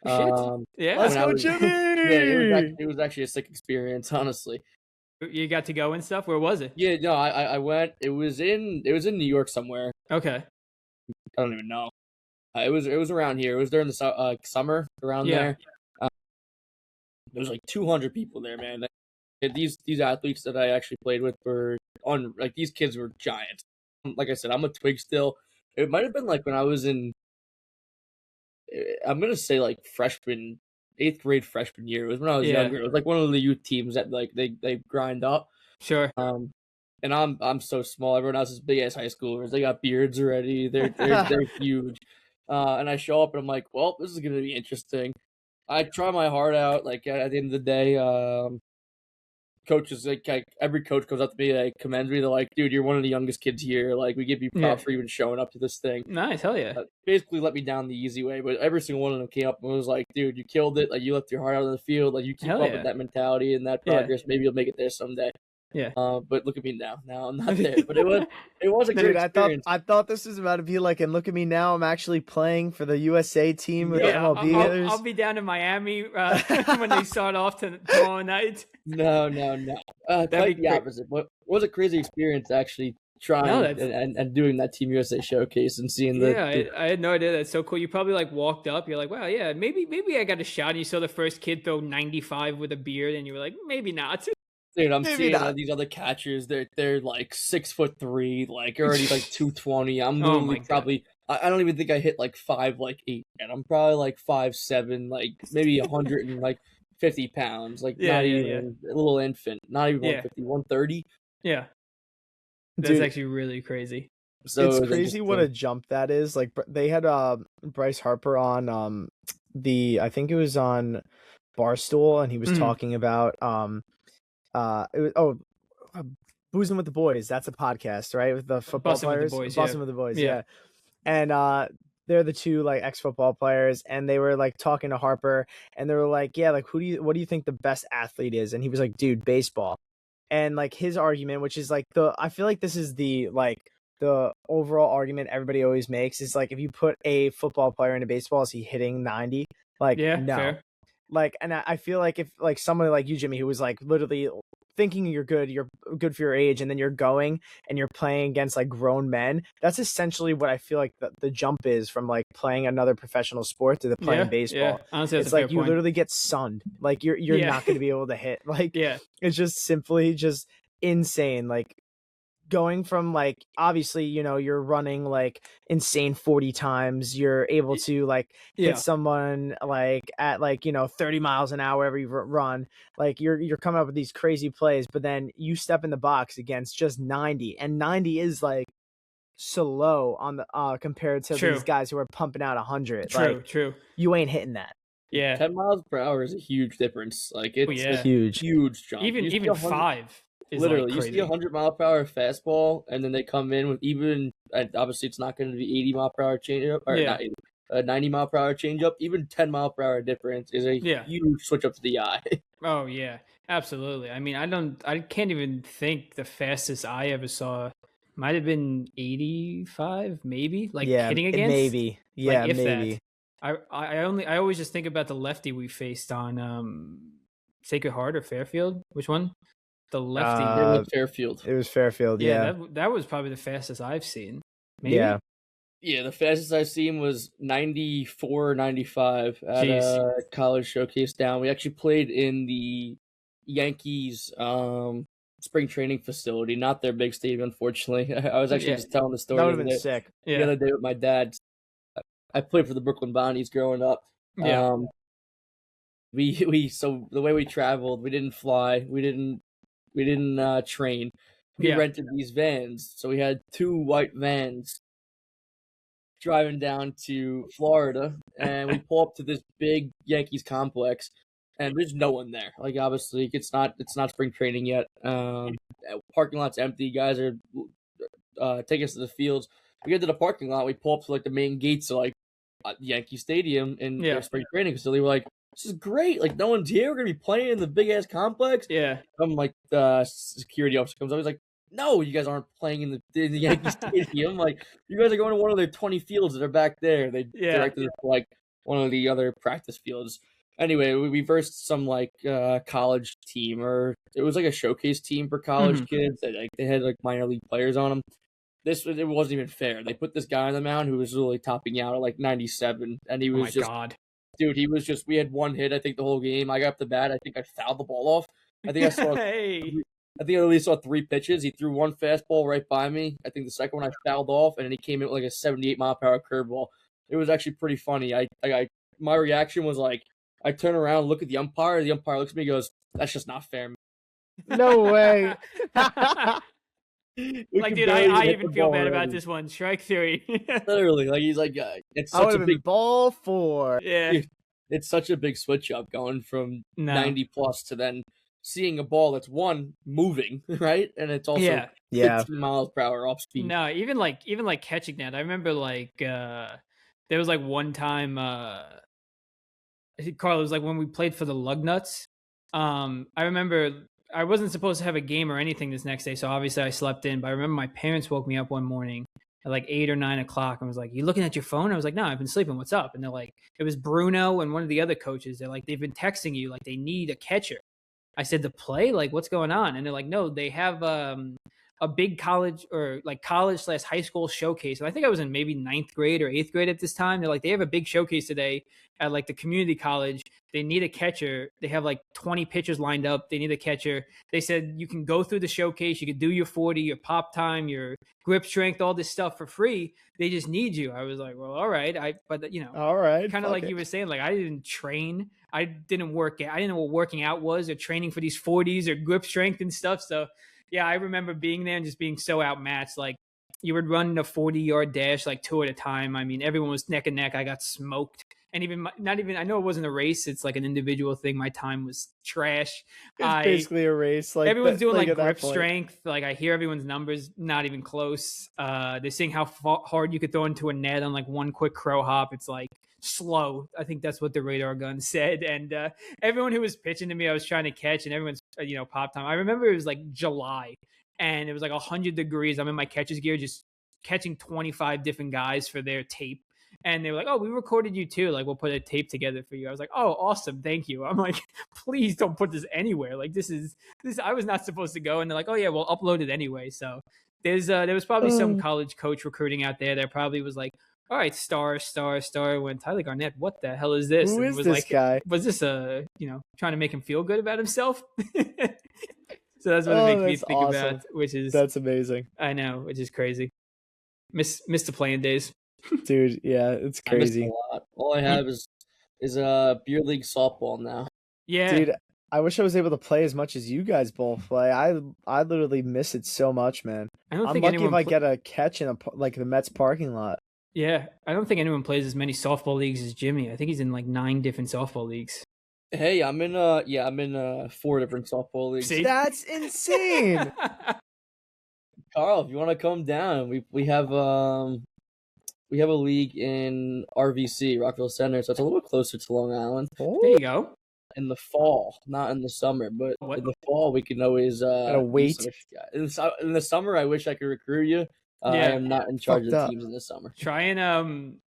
yeah, Let's go, Jimmy! Yeah, it was actually a sick experience, honestly. You got to go and stuff. Where was it? Yeah, no, I went. It was in New York somewhere. Okay. I don't even know. It was around here. It was during the summer around there. There was like 200 people there, man. These athletes that I actually played with were on like these kids were giants. Like I said, I'm a twig still. It might have been like when I was in. I'm gonna say like freshman, 8th grade freshman year. It was when I was younger. It was like one of the youth teams that like they grind up. Sure. And I'm so small. Everyone else is big ass high schoolers. They got beards already. They're huge. And I show up and I'm like, well, this is gonna be interesting. I try my heart out. Like at the end of the day, coaches like every coach comes up to me, like commends me. They're like, dude, you're one of the youngest kids here. Like we give you props for even showing up to this thing. Nice, hell yeah. Basically let me down the easy way, but every single one of them came up and was like, dude, you killed it. Like you left your heart out on the field. Like you keep up with that mentality and that progress. Maybe you'll make it there someday. Yeah. But look at me now. Now I'm not there. But it was a great experience. I thought this was about to be like, and look at me now. I'm actually playing for the USA team with MLB. I'll be down in Miami when they start off tomorrow night. No. Quite the opposite. But it was a crazy experience actually trying and doing that Team USA showcase and seeing I had no idea. That's so cool. You probably like walked up. You're like, wow, yeah, maybe I got a shot. And you saw the first kid throw 95 with a beard, and you were like, maybe not. Dude, I'm seeing these other catchers. They're like 6'3", like already like 220. I'm literally probably I don't even think I hit like 5'8", and I'm probably like 5'7", like maybe 150 pounds, like not even a little infant, not even 150, 130. Yeah, that's actually really crazy. So it's crazy what a jump that is. Like they had Bryce Harper on I think it was on Barstool, and he was talking about it was Boozing with the Boys. That's a podcast, right? With the football players. Bussin' with the Boys, yeah. And they're the two like ex-football players, and they were like talking to Harper, and they were like, yeah, like what do you think the best athlete is? And he was like, dude, baseball. And like his argument, which is like I feel like this is the overall argument everybody always makes, is like, if you put a football player into baseball, is he hitting 90? Like, no. Fair. Like, and I feel like if like someone like you, Jimmy, who was like literally thinking you're good for your age, and then you're going and you're playing against like grown men, that's essentially what I feel like the jump is from like playing another professional sport to the playing baseball. Yeah. Honestly, it's like you literally get sunned. Like you're not going to be able to hit. Like it's just simply just insane. Like going from like, obviously, you're running like insane 40 times. You're able to like hit someone like at like, 30 miles an hour every run. Like you're coming up with these crazy plays, but then you step in the box against just 90, and 90 is like slow on the compared to these guys who are pumping out 100. True. You ain't hitting that. Yeah. 10 miles per hour is a huge difference. Like it's a huge jump. Even 5. Literally, like you see a 100-mile-per-hour fastball, and then they come in with even obviously it's not going to be 80-mile-per-hour changeup or not 80, 90-mile-per-hour changeup. Even 10-mile-per-hour difference is a huge switch up to the eye. Oh yeah, absolutely. I mean, I can't even think the fastest I ever saw might have been 85, maybe. Like hitting against maybe, like, maybe. That. I always just think about the lefty we faced on Sacred Heart or Fairfield. Which one? The lefty. It was Fairfield. It was Fairfield. Yeah. That was probably the fastest I've seen. Maybe? Yeah. Yeah, the fastest I've seen was 94 or 95 at Jeez. a college showcase down. We actually played in the Yankees spring training facility, not their big stadium, unfortunately. I was actually Yeah. just telling the That story would have been sick. the Yeah. other day with my dad. I played for the Brooklyn Bonnies growing up. Yeah. So the way we traveled, we didn't fly, we didn't train. We Yeah. rented these vans. So we had 2 white vans driving down to Florida, and we pull up to this big Yankees complex, and there's no one there. Like, obviously, it's not spring training yet. Parking lot's empty. Guys are taking us to the fields. We get to the parking lot. We pull up to like the main gates of like Yankee Stadium in Yeah. their spring training facility. We're like, this is great. Like, no one's here. We're gonna be playing in the big ass complex. Yeah. I'm like, the security officer comes up. He's like, no, you guys aren't playing in the Yankee Stadium. Like, you guys are going to one of their 20 fields that are back there. They Yeah. directed us to like one of the other practice fields. Anyway, we versed some like college team, or it was like a showcase team for college kids. They had like minor league players on them. It wasn't even fair. They put this guy on the mound who was really topping out at like 97, and he Oh was my just God. dude. He was just. We had one hit, I think, the whole game. I got up the bat. I think I fouled the ball off. I think I saw. Hey. I think I at least saw 3 pitches. He threw one fastball right by me. I think the second one I fouled off, and then he came in with like a 78-mile-per-hour curveball. It was actually pretty funny. My reaction was like, I turn around, look at the umpire. The umpire looks at me, and goes, "That's just not fair." No way. Like, dude, I even feel bad about this one. Strike 3. Literally, like he's like, it's I would such a have big been ball 4. Yeah. Dude, it's such a big switch up going from No. 90 plus to then seeing a ball that's one moving, right, and it's also Yeah. 15 miles per hour off speed. No, even like catching that. I remember like there was like one time I think Carl, it was like when we played for the Lugnuts. I remember I wasn't supposed to have a game or anything this next day, so obviously I slept in. But I remember my parents woke me up one morning at like 8 or 9 o'clock and was like, "You looking at your phone?" I was like, "No, I've been sleeping. What's up?" And they're like, it was Bruno and one of the other coaches. They're like, they've been texting you like they need a catcher. I said, "To play? Like, what's going on?" And they're like, "No, they have a big college or like college/high school showcase." And I think I was in maybe 9th grade or 8th grade at this time. They're like, they have a big showcase today at like the community college. They need a catcher. They have like 20 pitchers lined up. They need a catcher. They said you can go through the showcase. You can do your 40, your pop time, your grip strength, all this stuff for free. They just need you. I was like, well, all right. But you know, All right. kind of like you were saying, like I didn't train. I didn't work. I didn't know what working out was or training for these 40s or grip strength and stuff. So yeah, I remember being there and just being so outmatched. Like you would run a 40-yard dash like 2 at a time. I mean, everyone was neck and neck. I got smoked. And I know it wasn't a race. It's like an individual thing. My time was trash. It's basically a race. Like everyone's doing like at that grip point. strength. Like I hear everyone's numbers, not even close. They're saying how hard you could throw into a net on like one quick crow hop. It's like slow. I think that's what the radar gun said. And everyone who was pitching to me, I was trying to catch, and everyone's pop time. I remember it was like July, and it was like 100 degrees. I'm in my catcher's gear, just catching 25 different guys for their tape. And they were like, "Oh, we recorded you too. Like, we'll put a tape together for you." I was like, "Oh, awesome, thank you." I'm like, "Please don't put this anywhere. Like, this. I was not supposed to go." And they're like, "Oh yeah, we'll upload it anyway." So there was probably some college coach recruiting out there that probably was like, "All right, star." When Tyler Garnett, what the hell is this? Who And is was this like, guy? Was this trying to make him feel good about himself? So that's what it makes me think awesome. about, which is That's amazing. I know, which is crazy. Miss the playing days. Dude, yeah, it's I missed crazy. a lot. All I have is beer league softball now. Yeah, Dude, I wish I was able to play as much as you guys both play. I literally miss it so much, man. I don't I'm think lucky anyone if I get a catch in like the Mets parking lot. Yeah, I don't think anyone plays as many softball leagues as Jimmy. I think he's in like 9 different softball leagues. Hey, I'm in 4 different softball leagues. See? That's insane. Carl, if you want to come down, we have a league in RVC, Rockville Center, so it's a little closer to Long Island. There you go. In the fall, not in the summer, but What? in the fall we can always Gotta wait. In the summer, I wish I could recruit you. I Yeah. am not in charge of Fucked the up. teams in the summer. Try and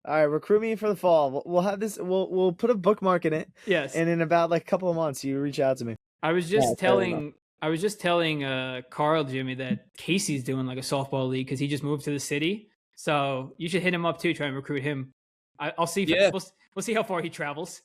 All right, recruit me for the fall. We'll have this. We'll put a bookmark in it, yes. and in about like a couple of months, you reach out to me. I was Yeah, just fair telling Carl, Jimmy, that Casey's doing like a softball league because he just moved to the city. So you should hit him up too. Try and recruit him. I'll see. Yeah. We'll see how far he travels.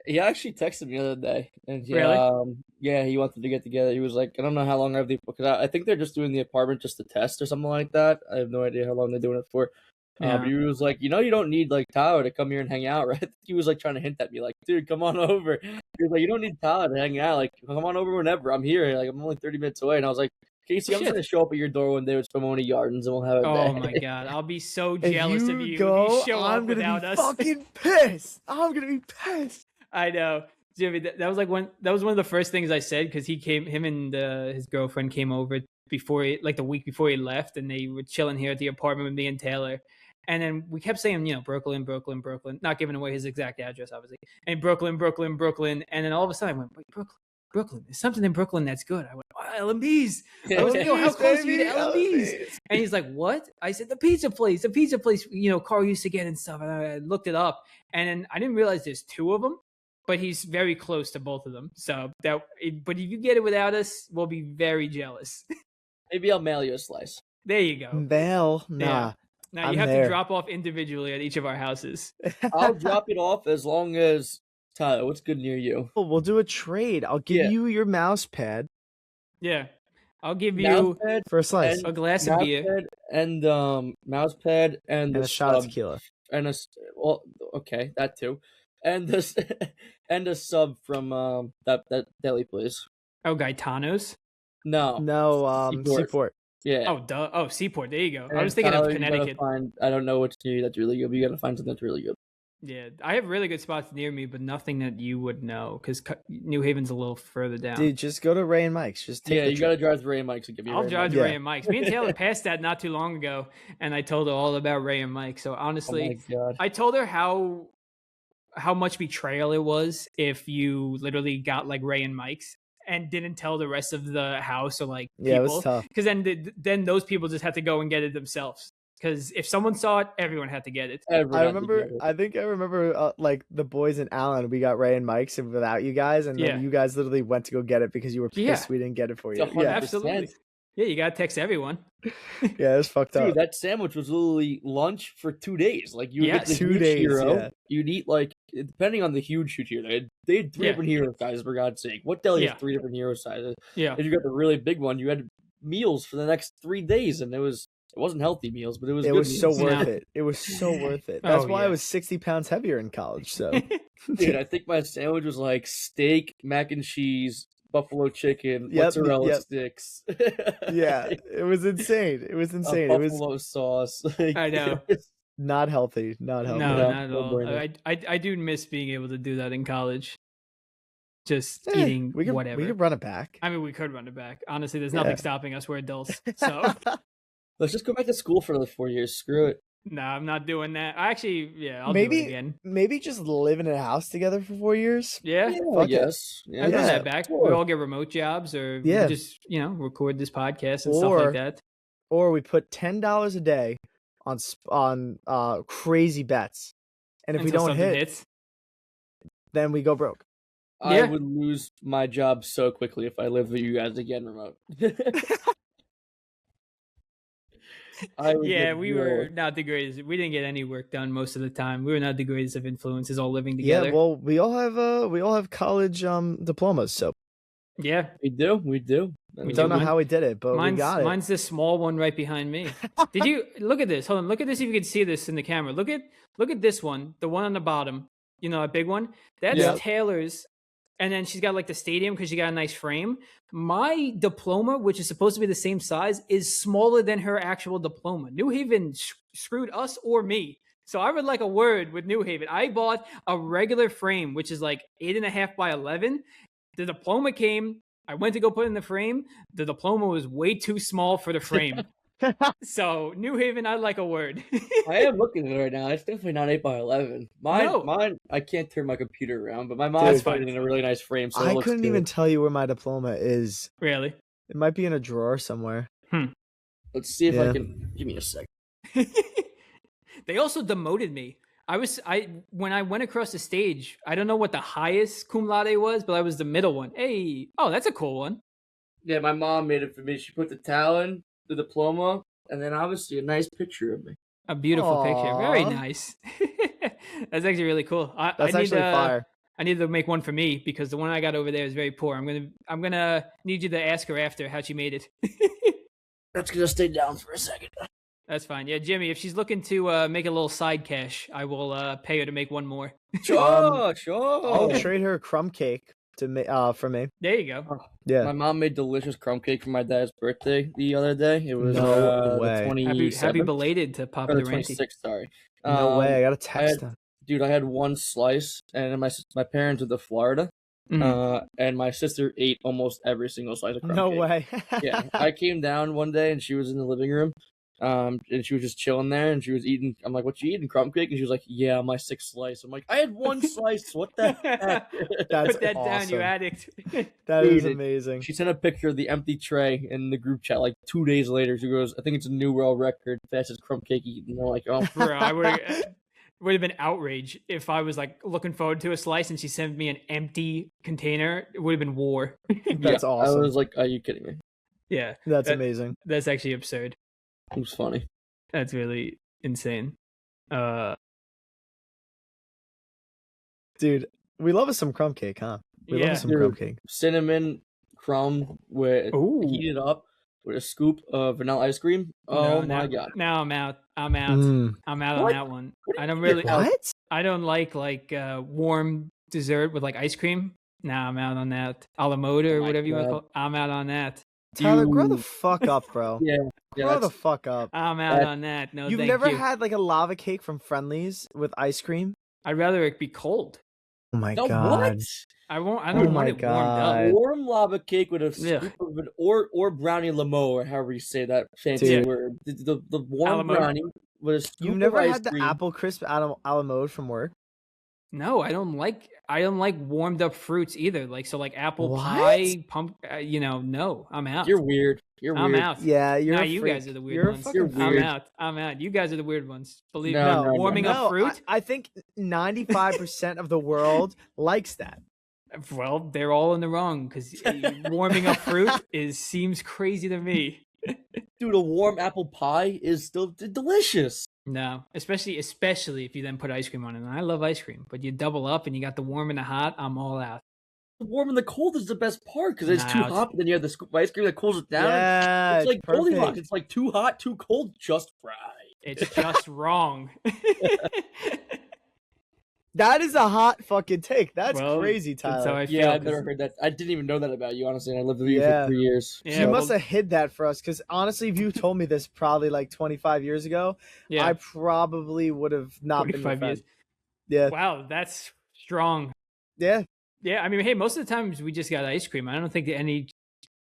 He actually texted me the other day, and Really? yeah, he wanted to get together. He was like, I don't know how long I've because I think they're just doing the apartment just to test or something like that. I have no idea how long they're doing it for. But he was like, you don't need like Tyler to come here and hang out, right? He was like trying to hint at me, like, dude, come on over. He was like, you don't need Tyler to hang out. Like, come on over whenever. I'm here. Like, I'm only 30 minutes away. And I was like, Casey, I'm just gonna show up at your door one day with Pomona Gardens, and we'll have a day. Oh my god, I'll be so If jealous of you. go, If you show I'm up gonna without be us. fucking pissed. I'm gonna be pissed. I know, Jimmy. That was like one of the first things I said because him and his girlfriend came over the week before he left, and they were chilling here at the apartment with me and Taylor. And then we kept saying, Brooklyn, Brooklyn, Brooklyn, not giving away his exact address, obviously. And Brooklyn, Brooklyn, Brooklyn. And then all of a sudden I went, wait, Brooklyn. There's something in Brooklyn that's good. I went, LMB's. I was like, how close are you to LMB's? And he's like, what? I said, the pizza place, Carl used to get and stuff. And I looked it up. And then I didn't realize there's two of them, but he's very close to both of them. So but if you get it without us, we'll be very jealous. Maybe I'll mail you a slice. There you go. Nah. Yeah. Now you have to drop off individually at each of our houses. I'll drop it off as long as Tyler, what's good near you? We'll do a trade. I'll give you your mouse pad. Yeah. I'll give you for a slice, a glass of beer, and mouse pad and a shot of tequila, and okay, that too, and this and a sub from that deli place. Oh, Gaetano's? No, Seaport. Yeah. Oh, duh. Oh, Seaport. There you go. And I was thinking Tyler, of Connecticut. I don't know what's near you that's really good, but you gotta find something that's really good. Yeah, I have really good spots near me, but nothing that you would know because New Haven's a little further down. Dude, just go to Ray and Mike's. Just take you gotta drive to Ray and Mike's and give me. I'll drive to Ray and Mike's. Me and Taylor passed that not too long ago, and I told her all about Ray and Mike. So honestly, I told her how much betrayal it was if you literally got like Ray and Mike's and didn't tell the rest of the house or like people. Yeah, it was tough. Because then those people just had to go and get it themselves. Because if someone saw it, everyone had to get it. I remember like the boys in Allen, we got Ray and Mike's and without you guys, and then you guys literally went to go get it because you were pissed we didn't get it for you. Yeah, absolutely. Yeah, you gotta text everyone. Yeah, it's fucked up. Dude, that sandwich was literally lunch for 2 days. Like you get the 2 days. Hero, you'd eat like depending on the huge hero. They had 3 different hero sizes for God's sake. What deli has 3 different hero sizes? Yeah. If you got the really big one, you had meals for the next 3 days, and it wasn't healthy meals, but it was. It good was meals. so worth it. It was so worth it. That's why I was 60 pounds heavier in college. So, dude, I think my sandwich was like steak, mac and cheese, buffalo chicken, mozzarella sticks. Yeah, it was insane. It was insane. It was buffalo sauce. I know. Not healthy. Not healthy. No, not at all. I do miss being able to do that in college. Just eating whatever. We could run it back. I mean, we could run it back. Honestly, there's nothing stopping us. We're adults. So let's just go back to school for another 4 years. Screw it. No, I'm not doing that. I'll do it again. Maybe just live in a house together for 4 years. Yeah, I guess. I'd run that back. We all get remote jobs, or we just record this podcast and stuff like that. Or we put $10 a day on crazy bets, and if we don't hit, then we go broke. I would lose my job so quickly if I lived with you guys again remote. We were not the greatest. We didn't get any work done most of the time. We were not the greatest of influences all living together. Yeah, well, we all have college diplomas, so yeah, we do. We don't know how we did it, but we got it. Mine's this small one right behind me. Did you look at this? Hold on, look at this. If you can see this in the camera, look at this one, the one on the bottom. You know, a big one. That's Taylor's. And then she's got like the stadium because she got a nice frame. My diploma, which is supposed to be the same size, is smaller than her actual diploma. New Haven screwed us or me. So I would like a word with New Haven. I bought a regular frame, which is like 8.5 by 11. The diploma came. I went to go put it in the frame. The diploma was way too small for the frame. So New Haven, I'd like a word. I am looking at it right now. It's definitely not 8 by 11. Mine. I can't turn my computer around, but my mom's finding in a really nice frame. So I couldn't even tell you where my diploma is. Really? It might be in a drawer somewhere. Let's see if I can. Give me a sec. They also demoted me. When I went across the stage, I don't know what the highest cum laude was, but I was the middle one. Hey, that's a cool one. Yeah, my mom made it for me. She put the talon, the diploma, and then obviously a nice picture of me. A beautiful picture. Very Aw. nice. That's actually really cool. That's I need actually fire. I need to make one for me because the one I got over there is very poor. I'm gonna need you to ask her after how she made it. That's gonna stay down for a second. That's fine. Yeah, Jimmy, if she's looking to make a little side cash, I will pay her to make one more. Sure. I'll trade her a crumb cake for me. There you go. Yeah. My mom made delicious crumb cake for my dad's birthday the other day. It was No way. the 27th. Happy belated to Papa Or the Durante. 26th, sorry. No way. I got to text them. Dude, I had one slice, and my parents went to Florida, and my sister ate almost every single slice of crumb No cake. way. Yeah, I came down one day, and she was in the living room, and she was just chilling there, and she was eating. I'm like, "What you eating, crumb cake?" And she was like, "Yeah, my 6th slice." I'm like, "I had one slice. What the heck?" That's Put that down, awesome. you addict. That is Dude, amazing. She sent a picture of the empty tray in the group chat like 2 days later. She goes, "I think it's a new world record, fastest crumb cake eaten." I'm like, "Oh, Bro, I would have been outraged if I was like looking forward to a slice and she sent me an empty container. It would have been war. That's yeah." awesome. I was like, "Are you kidding me?" Yeah, That's that- amazing. that's actually absurd. It was funny. That's really insane. Dude, we love us some crumb cake, huh? We love Yeah. us some crumb cake. Cinnamon crumb with Ooh. heated up with a scoop of vanilla ice cream. Oh No, my now- god! Now I'm out. I'm out. Mm. I'm out What? on that one. I don't really. What? I don't like warm dessert with like ice cream. Nah, I'm out on that. A la mode or Oh my whatever you want to God. call it. I'm out on that. Tyler, grow the You- fuck up, bro. Yeah, Grow the that's- fuck up. I'm out That- on that. No, You've thank never you. had like a lava cake from Friendly's with ice cream? I'd rather it be cold. Oh my No, god. what? I don't Oh want my it warmed God. up. Warm lava cake with a Yeah. scoop of it, or brownie lamo, or however you say that fancy Dude. word. The warm A la mode. brownie with a scoop You've of never ice had the cream. apple crisp a la mode from work? No, I don't like warmed up fruits either. Like apple What? pie, no, I'm out. You're weird. You're I'm weird. out. Yeah, you're Nah, a you freak. guys are the weird You're a ones. fucking You're freak. weird. I'm out. You guys are the weird ones. Believe No, me. no, Warming up fruit. I think 95% of the world likes that. Well, they're all in the wrong because warming up fruit seems crazy to me. Dude, a warm apple pie is still delicious. No, especially if you then put ice cream on it. And I love ice cream, but you double up and you got the warm and the hot. I'm all out. The warm and the cold is the best part because it's too Nah, hot, but then you have the scoop of ice cream that cools it down. Yeah, it's like Goldilocks. perfect. It's like too hot, too cold, just right. It's just wrong. That is a hot fucking take. That's Well, crazy, that's how Tyler. I feel. Yeah, I've 'cause- never heard that. I didn't even know that about you, honestly. And I lived with you Yeah. for 3 years. Yeah, You well- must have hid that for us because honestly, if you told me this probably like 25 years ago, Yeah, I probably would have not been your 25 friend. years. Yeah, Wow, that's strong. yeah. Yeah, I mean, hey, most of the times we just got ice cream. I don't think that any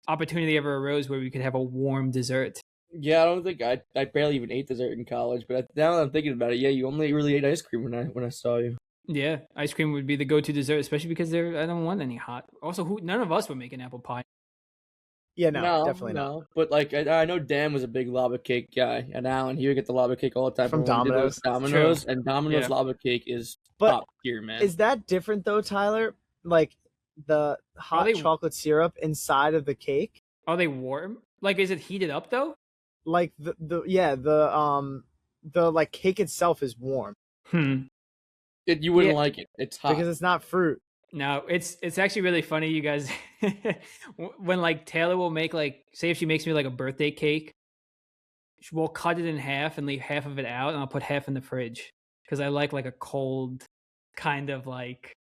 opportunity ever arose where we could have a warm dessert. Yeah, I don't think I barely even ate dessert in college. But now that I'm thinking about it, yeah, you only really ate ice cream when I saw you. Yeah, ice cream would be the go-to dessert, especially because I don't want any hot. Also, none of us would make an apple pie. Yeah, no, definitely not. no. But like, I know Dan was a big lava cake guy, and Alan, he would get the lava cake all the time From when we did those Domino's. Domino's, and Domino's Yeah. lava cake is But top tier, man. is that different though, Tyler? Like the hot they- chocolate syrup inside of the cake? Are they warm? Like, is it heated up though? Like the like cake itself is warm You wouldn't Yeah. like it. It's hot. because it's not fruit. No, it's actually really funny, you guys. When like Taylor will make say if she makes me like a birthday cake, we'll cut it in half and leave half of it out, and I'll put half in the fridge because I like a cold kind of like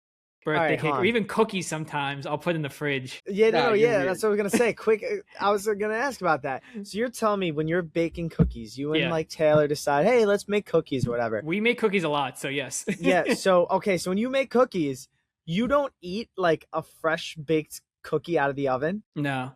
birthday Alright, cake, or Han. even cookies. Sometimes I'll put in the fridge. Yeah, Nah, no, you're yeah, weird. that's what I was gonna say. Quick, I was gonna ask about that. So you're telling me when you're baking cookies, you and Yeah. like Taylor decide, hey, let's make cookies or whatever. We make cookies a lot, so yes. Yeah. So okay, so when you make cookies, you don't eat like a fresh baked cookie out of the oven. No,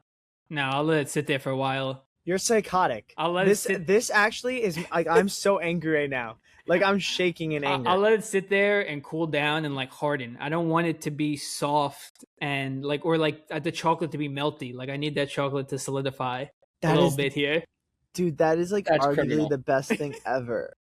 I'll let it sit there for a while. You're psychotic. I'll let this it sit. this actually is like I'm so angry right now. Like I'm shaking in anger. I'll let it sit there and cool down and harden. I don't want it to be soft and the chocolate to be melty. Like I need that chocolate to solidify a That little is- bit here. Dude, that is like That's arguably criminal. the best thing ever.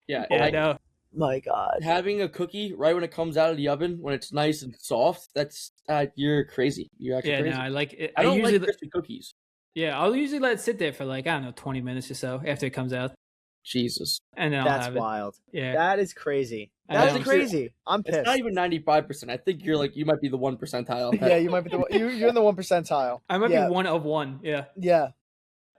yeah, Yeah, I like, know. My God. having a cookie right when it comes out of the oven, when it's nice and soft, that's you're crazy. You're actually Yeah, crazy. no, I like it. I don't usually like crispy cookies. Yeah, I'll usually let it sit there for like, I don't know, 20 minutes or so after it comes out. Jesus. And then I'll That's have it. wild. Yeah. That is crazy. I That's know. crazy. I'm It's pissed. not even 95%. I think you might be the 1 percentile. Yeah, you might be the one. You're in the 1 percentile. I might Yeah. be 1 of 1. Yeah. Yeah,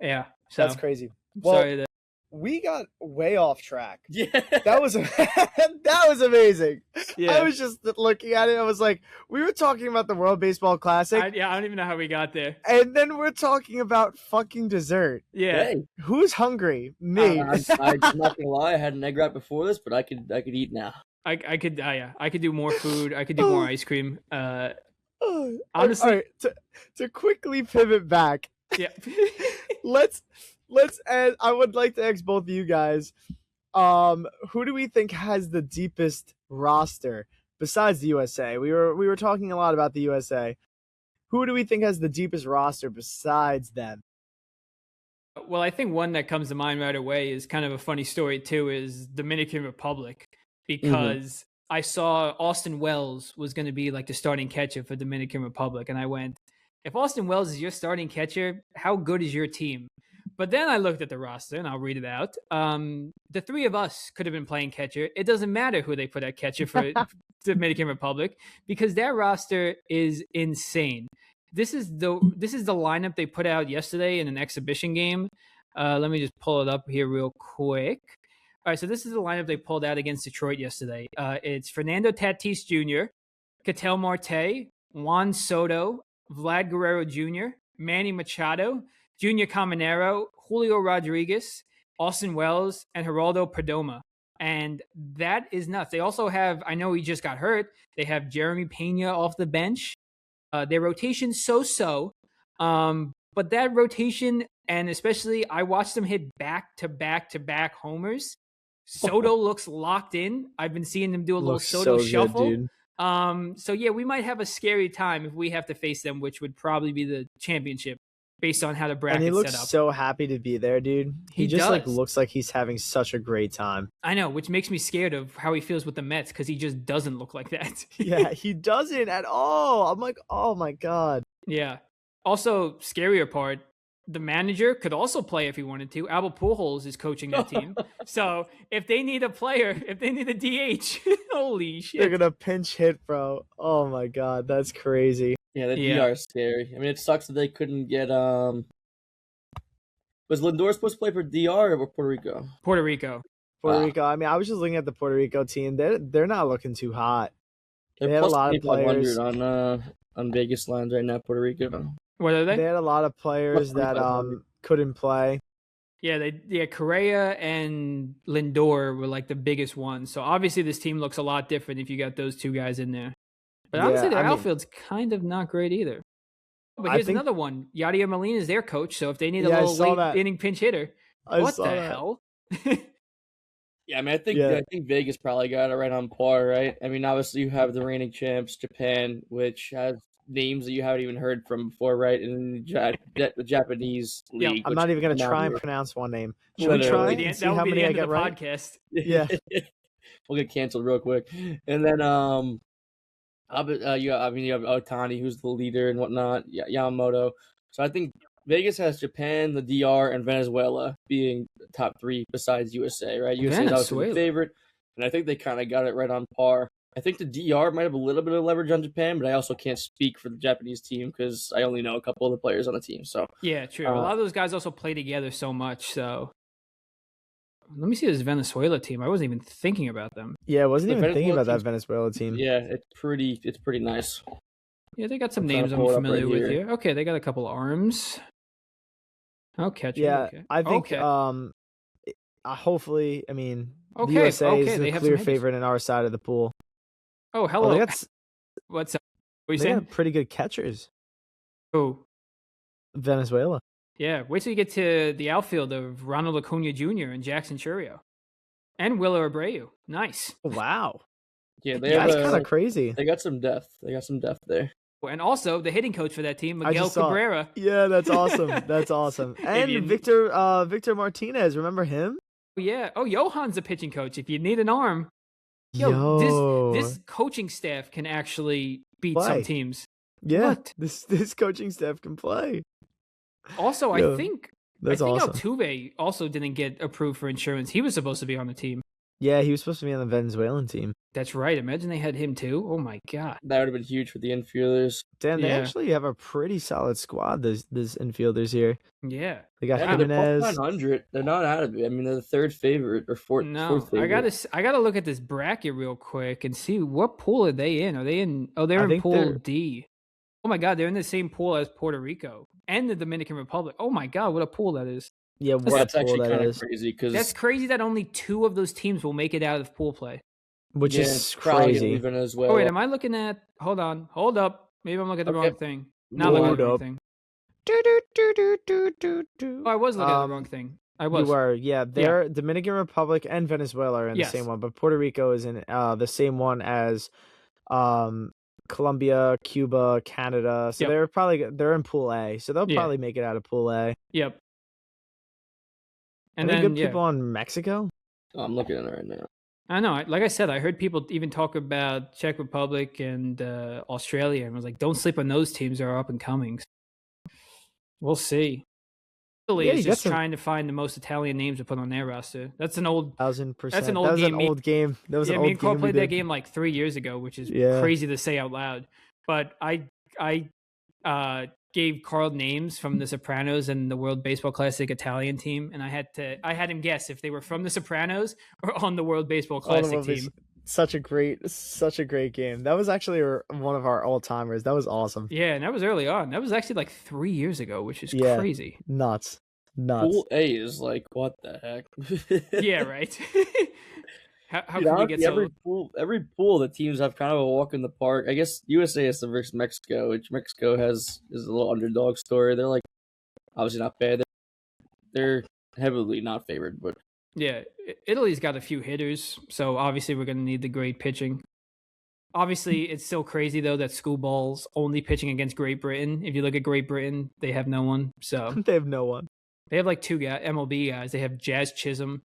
Yeah. So, that's crazy. I'm Well, sorry that. we got way off track. Yeah. That was that was amazing. Yeah. I was just looking at it. I was like, we were talking about the World Baseball Classic, I don't even know how we got there. and then we're talking about fucking dessert. Yeah. Hey, Who's hungry? Me. I'm not gonna lie. I had an egg right before this, but I could eat now. I could I could do more food. I could do more ice cream. Honestly, All right, to quickly pivot back, yeah. let's end. I would like to ask both of you guys, who do we think has the deepest roster besides the USA? We were talking a lot about the USA. Who do we think has the deepest roster besides them? Well, I think one that comes to mind right away is kind of a funny story too, is Dominican Republic, because I saw Austin Wells was going to be like the starting catcher for Dominican Republic. And I went, if Austin Wells is your starting catcher, how good is your team? But then I looked at the roster, and I'll read it out. The three of us could have been playing catcher. It doesn't matter who they put at catcher for Dominican Republic, because their roster is insane. This is the lineup they put out yesterday in an exhibition game. Let me just pull it up here real quick. All right, so this is the lineup they pulled out against Detroit yesterday. It's Fernando Tatis Jr., Ketel Marte, Juan Soto, Vlad Guerrero Jr., Manny Machado, Junior Caminero, Julio Rodriguez, Austin Wells, and Geraldo Perdomo. And that is nuts. They also have, I know he just got hurt, they have Jeremy Pena off the bench. Their rotation so-so. But that rotation, and especially I watched them hit back-to-back-to-back homers. Soto looks locked in. I've been seeing them do a little Soto shuffle. Good, So yeah, we might have a scary time if we have to face them, which would probably be the championship based on how the bracket's and he looks set up. so happy to be there, dude. He just does. like looks like he's having such a great time. I know, which makes me scared of how he feels with the Mets, because he just doesn't look like that. Yeah, he doesn't at all. I'm like, oh my God. Yeah. Also, scarier part, the manager could also play if he wanted to. Albert Pujols is coaching that team. So if they need a player, if they need a DH, holy shit. They're gonna pinch hit, bro. Oh my God, that's crazy. Yeah, the DR is scary. I mean, it sucks that they couldn't get Was Lindor supposed to play for DR or Puerto Rico? Puerto Rico. Puerto Rico. I mean, I was just looking at the Puerto Rico team. They're not looking too hot. They're They had a plus lot of 2,500 players. on Vegas lines right now, Puerto Rico. What are They they? had a lot of players that couldn't play. Yeah, Correa and Lindor were like the biggest ones. So obviously this team looks a lot different if you got those two guys in there. But honestly, their outfield's kind of not great either. But here's another one. Yadier Molina is their coach, so if they need a little late inning pinch hitter, what the hell? Yeah, I mean, I think Vegas probably got it right on par, right? I mean, obviously you have the reigning champs, Japan, which has names that you haven't even heard from before, right? And the Japanese league. I'm not even gonna try and pronounce one name. Should Literally. we try That and see would how be many the I end get of the right? podcast. Yeah. We'll get canceled real quick. And then you have Otani, who's the leader and whatnot, Yamamoto. So I think Vegas has Japan, the DR, and Venezuela being the top three besides USA, right? USA is obviously the favorite, and I think they kind of got it right on par. I think the DR might have a little bit of leverage on Japan, but I also can't speak for the Japanese team because I only know a couple of the players on the team. So yeah, true. A lot of those guys also play together so much. So let me see this Venezuela team. I wasn't even thinking about them. Yeah, I wasn't even thinking about that Venezuela team. Yeah, it's pretty nice. Yeah, they got some names I'm familiar with here. Okay, they got a couple arms. Oh, catcher. Yeah, okay. I think hopefully, I mean, the USA is the clear favorite in our side of the pool. Oh, hello. What's up? What are you saying? They got pretty good catchers. Oh, Venezuela. Yeah, wait till you get to the outfield of Ronald Acuna Jr. and Jackson Churio. And Willer Abreu. Nice. Wow. Yeah, that's kind of crazy. They got some depth. there. And also the hitting coach for that team, Miguel Cabrera. Yeah, that's awesome. That's awesome. And Victor Martinez, remember him? Yeah. Oh, Johan's the pitching coach. If you need an arm, this coaching staff can actually beat some teams. Yeah, this coaching staff can play. Also, Yeah, I think awesome. Altuve also didn't get approved for insurance. He was supposed to be on the team. Yeah, he was supposed to be on the Venezuelan team. That's right. Imagine they had him too. Oh my god. That would have been huge for the infielders. Damn, they Yeah. actually have a pretty solid squad. This infielders here. Yeah. They got Yeah, they're Jimenez. plus 900. They're not out of it. I mean, they're the third favorite or fourth. No, fourth favorite. I gotta look at this bracket real quick and see what pool are they in. Are they in? Oh, they're I in think pool they're- D. Oh my god, they're in the same pool as Puerto Rico and the Dominican Republic. Oh my god, what a pool that is! Yeah, what That's a pool actually that kind of is. crazy because That's crazy that only 2 of those teams will make it out of pool play. Which yeah, is it's probably crazy. even as well. Oh wait, am I looking at? Hold up. Maybe I'm looking at the Okay. wrong thing. Not looking at the wrong Load thing. Do. Oh, I was looking at the wrong thing. I was. You were, yeah. They're Dominican Republic and Venezuela are in Yes. the same one, but Puerto Rico is in the same one as Colombia, Cuba, Canada. So Yep. they're in Pool A. So they'll Yeah. probably make it out of Pool A. Yep. And Any then good people on Mexico? Oh, I'm looking at it right now. I know. Like I said, I heard people even talk about Czech Republic and Australia, and I was like, "Don't sleep on those teams; they're up and coming." We'll see. Italy Yeah, is you got just some- trying to find the most Italian names to put on their roster. That's an old. 1,000%. That's an old that was game. an old game. That was Yeah, an me old and Cole game. played we that did. game like 3 years ago, which is Yeah. crazy to say out loud. But I gave Carl names from The Sopranos and the World Baseball Classic Italian team, and I had him guess if they were from The Sopranos or on the World Baseball Classic team. Such a great game. That was actually one of our all timers. That was awesome. Yeah, and that was early on. That was actually like 3 years ago, which is Yeah. crazy. Nuts. Pool A is like, what the heck? Yeah, right. how Dude, can we get so? every pool the teams have kind of a walk in the park. I guess USA is versus Mexico, which Mexico is a little underdog story. They're like obviously not bad. They're heavily not favored, but Yeah, Italy's got a few hitters, so obviously we're going to need the great pitching. Obviously, it's still crazy though that schoolball's only pitching against Great Britain. If you look at Great Britain, they have no one. So They have no one. they have like 2 guys, MLB guys. They have Jazz Chisholm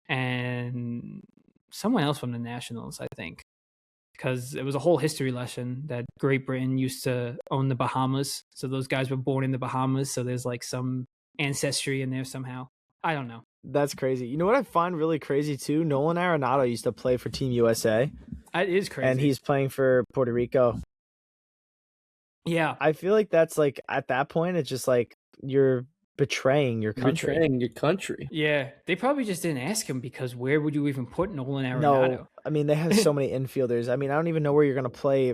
and someone else from the Nationals, I think, because it was a whole history lesson that Great Britain used to own the Bahamas. So those guys were born in the Bahamas. So there's like some ancestry in there somehow. I don't know. That's crazy. You know what I find really crazy too? Nolan Arenado used to play for Team USA, It is crazy. and he's playing for Puerto Rico. Yeah. I feel like that's like at that point, it's just like you're betraying your country. betraying your country. Yeah. They probably just didn't ask him because where would you even put Nolan Arenado? No, I mean they have so many infielders. I mean I don't even know where you're gonna play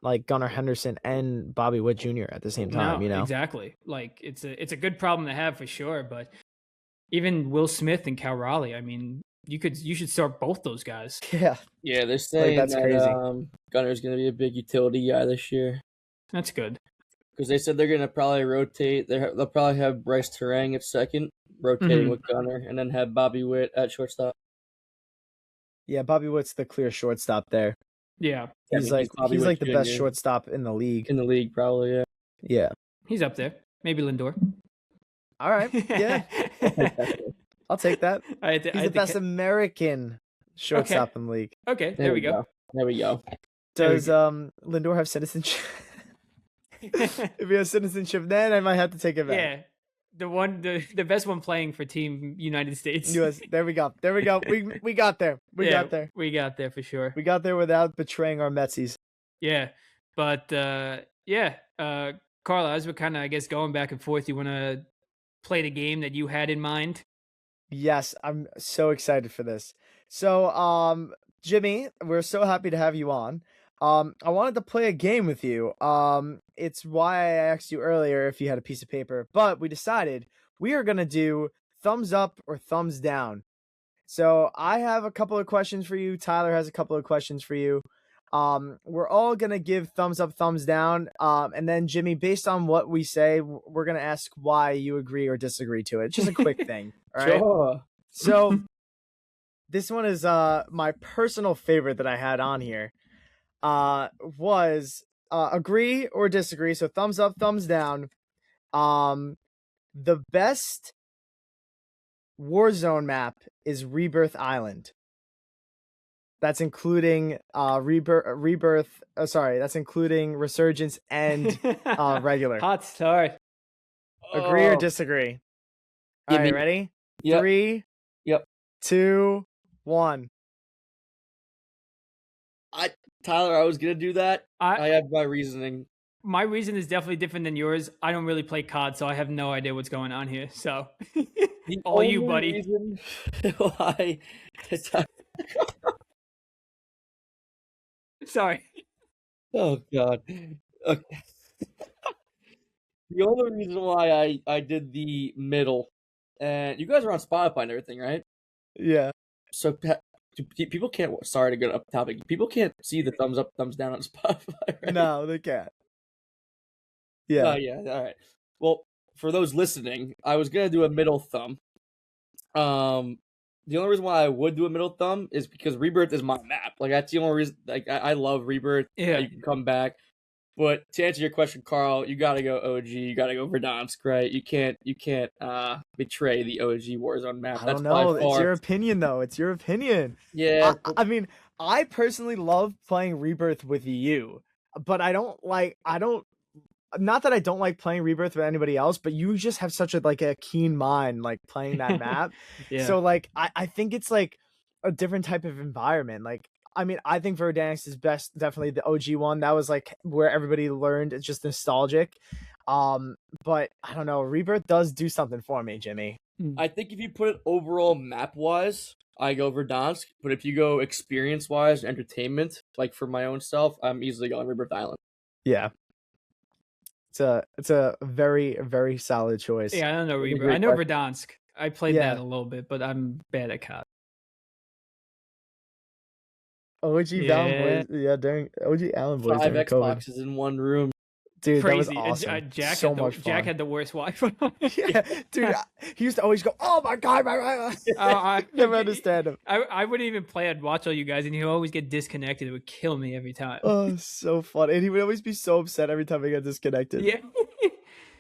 like Gunnar Henderson and Bobby Witt Jr. at the same time. No, You know, exactly. Like it's a good problem to have for sure. But even Will Smith and Cal Raleigh, I mean, you should start both those guys. yeah. Yeah, they're saying that's that crazy. Gunner's going to be a big utility guy this year That's good. because they said they're going to probably rotate. They'll probably have Bryce Terang at second, rotating Mhm. with Gunner, and then have Bobby Witt at shortstop. Yeah, Bobby Witt's the clear shortstop there. Yeah, I He's mean, like Bobby he's Witt like the best Jr. shortstop in the league. in the league, probably. Yeah. Yeah. he's up there. Maybe Lindor. All right. Yeah. I'll take that. I had to, He's the best American shortstop in the league. Okay, there we go. There we go. There we Does Lindor have citizenship? If he has citizenship, then I might have to take it back. Yeah, the best one playing for Team United States. US. There we go. There we go. We got there. We got there. We got there for sure. We got there without betraying our Metsies. Yeah, but Carla, as we're kind of, I guess, going back and forth, you want to play the game that you had in mind? Yes, I'm so excited for this. So, Jimmy, we're so happy to have you on. I wanted to play a game with you. It's why I asked you earlier if you had a piece of paper, but we decided we are going to do thumbs up or thumbs down. So I have a couple of questions for you. Tyler has a couple of questions for you. We're all going to give thumbs up, thumbs down. And then Jimmy, based on what we say, we're going to ask why you agree or disagree to it. It's just a quick thing. All right. Sure. So this one is my personal favorite that I had on here. Was agree or disagree. So thumbs up, thumbs down. The best Warzone map is Rebirth Island. That's including Rebirth. That's including Resurgence and regular. Hot start. Agree or Oh. disagree? Give All right, me- ready? Yep. 3, Yep. 2, 1. Tyler, I was gonna do that. I I have my reasoning. my reason is definitely different than yours. I don't really play COD, so I have no idea what's going on here. So, The all you, only buddy. reason why Sorry. Oh God. Okay. The only reason why I did the middle, and you guys are on Spotify and everything, right? Yeah. So people can't. Sorry to get up topic. People can't see the thumbs up, thumbs down on Spotify, right? No, they can't. Yeah. Oh yeah. All right. Well, for those listening, I was gonna do a middle thumb. The only reason why I would do a middle thumb is because Rebirth is my map. Like that's the only reason. Like I love Rebirth. Yeah. You can come back. But to answer your question, Carl, you gotta go OG. You gotta go Verdansk, right? You can't betray the OG Warzone map. I That's don't know. by It's far. your opinion, though. It's your opinion. Yeah. I mean, I personally love playing Rebirth with you, but I don't. Not that I don't like playing Rebirth with anybody else, but you just have such a keen mind, like playing that map. Yeah. So I think it's like a different type of environment. Like, I mean, I think Verdansk is best, definitely the OG one. That was like where everybody learned. It's just nostalgic. But I don't know. Rebirth does do something for me, Jimmy. I think if you put it overall map wise, I go Verdansk. But if you go experience wise, entertainment, like for my own self, I'm easily going Rebirth Island. Yeah. It's a very, very solid choice. Yeah, I don't know That's a Rebirth. great I know question. Verdansk. I played Yeah. that a little bit, but I'm bad at COD. OG Yeah. Allen Boys, during OG Allen Boys 5 during COVID. Xboxes in one room. Dude, Crazy. that was awesome. Jack so had much fun. Jack had the worst Wi-Fi. Yeah, dude, he used to always go, "Oh my god, I never understand him." I wouldn't even play. I'd watch all you guys, and he'd always get disconnected. It would kill me every time. Oh, so fun, and he would always be so upset every time I got disconnected. Yeah. Yeah,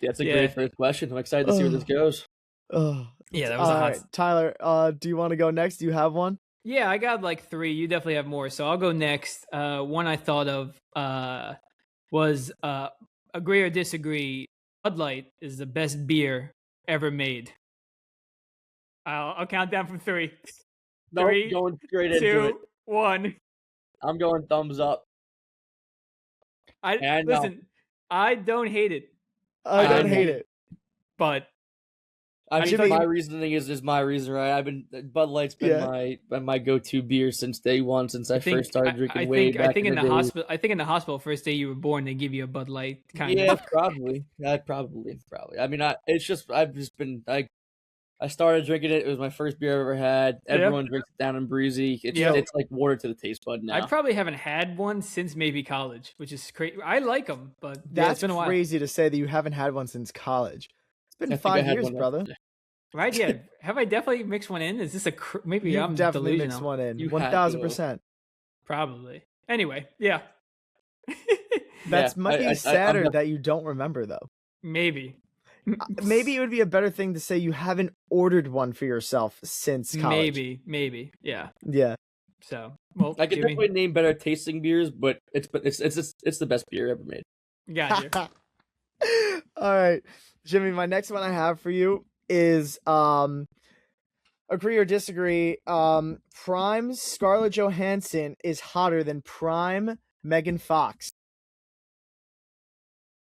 that's a Yeah. great first question. I'm excited to see where this goes. Oh, Yeah, that was a all hot. right, Tyler. Do you want to go next? Do you have one? Yeah, I got like 3. You definitely have more, so I'll go next. One I thought of was agree or disagree. Bud Light is the best beer ever made. I'll count down from 3. No, 3, going straight into it. 2, 1. I'm going thumbs up. And no. Listen. I don't hate it, I don't I hate mean- it. but I mean, Jimmy- my reasoning is my reason, right? Bud Light's been my go-to beer since day one, since I first started drinking way back I think in the the day. hospital. I think in the hospital, first day you were born, they give you a Bud Light kind Yeah, of. probably. Probably. I mean, I've just been like, I started drinking it. It was my first beer I've ever had. Yeah. Everyone drinks it down and breezy. It's like water to the taste bud now. I probably haven't had one since maybe college, which is crazy. I like them, but yeah, That's it's been a while. crazy to say that you haven't had one since college. It's been I think I 5 had years, one brother. yesterday. Right? Yeah. Have I definitely mixed one in? Is this maybe You've I'm definitely delusional? mixed one in. You had to. 1000%. Probably. Anyway, yeah. That's might be I'm sadder def- that you don't remember though. Maybe. Maybe it would be a better thing to say you haven't ordered one for yourself since college. Maybe. Yeah. Yeah. So, well, I could Jimmy, definitely name better tasting beers, but it's the best beer ever made. got you. All right, Jimmy, my next one I have for you is agree or disagree. Prime Scarlett Johansson is hotter than Prime Megan Fox.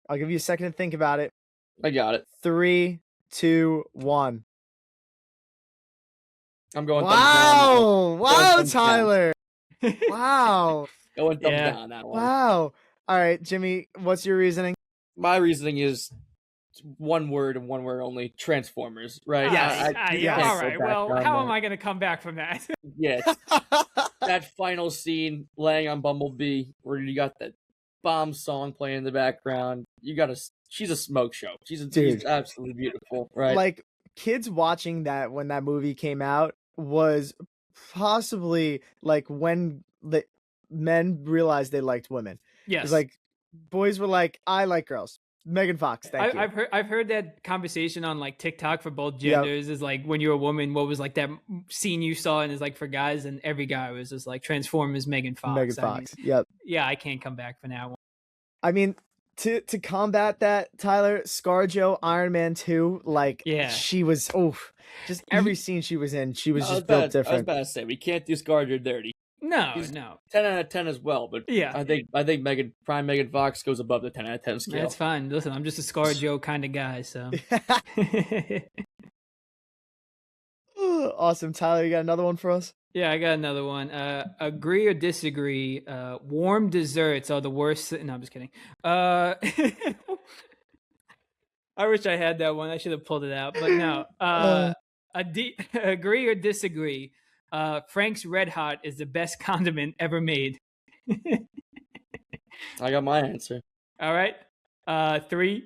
I'll give you a second to think about it. I got it. 3, 2, 1. I'm going Wow! Wow, thumbs down. Tyler! Wow! Going thumbs Yeah. down on that one. Wow! All right, Jimmy, what's your reasoning? My reasoning is one word and one word only: Transformers. Right? Yes. You Yeah. can't All go right. back Well, on how that. am I going to come back from that? Yeah, that final scene laying on Bumblebee where you got that bomb song playing in the background. She's a smoke show. She's absolutely beautiful, right? Like, kids watching that when that movie came out was possibly like when the men realized they liked women. Yes. It's like boys were like, I like girls. Megan Fox, thank you. I've heard that conversation on like TikTok for both Yep. genders is like when you're a woman, what was like that scene you saw and is like for guys, and every guy was just like Transformers Megan Fox. Megan I mean, Fox. Yep. yeah, I can't come back from that one. I mean, To combat that, Tyler, ScarJo, Iron Man 2, like Yeah. she was just every scene she was in, she was just built I was different. about to say we can't do ScarJo dirty. No, He's no. 10 out of 10 as well, but Yeah. I think Megan Fox goes above the 10 out of 10 scale. That's fine. Listen, I'm just a ScarJo kind of guy, so. Awesome. Tyler, you got another one for us? Yeah, I got another one. Agree or disagree? Warm desserts are the worst. No, I'm just kidding. I wish I had that one. I should have pulled it out, but no. Agree or disagree? Frank's Red Hot is the best condiment ever made. I got my answer. All right. 3,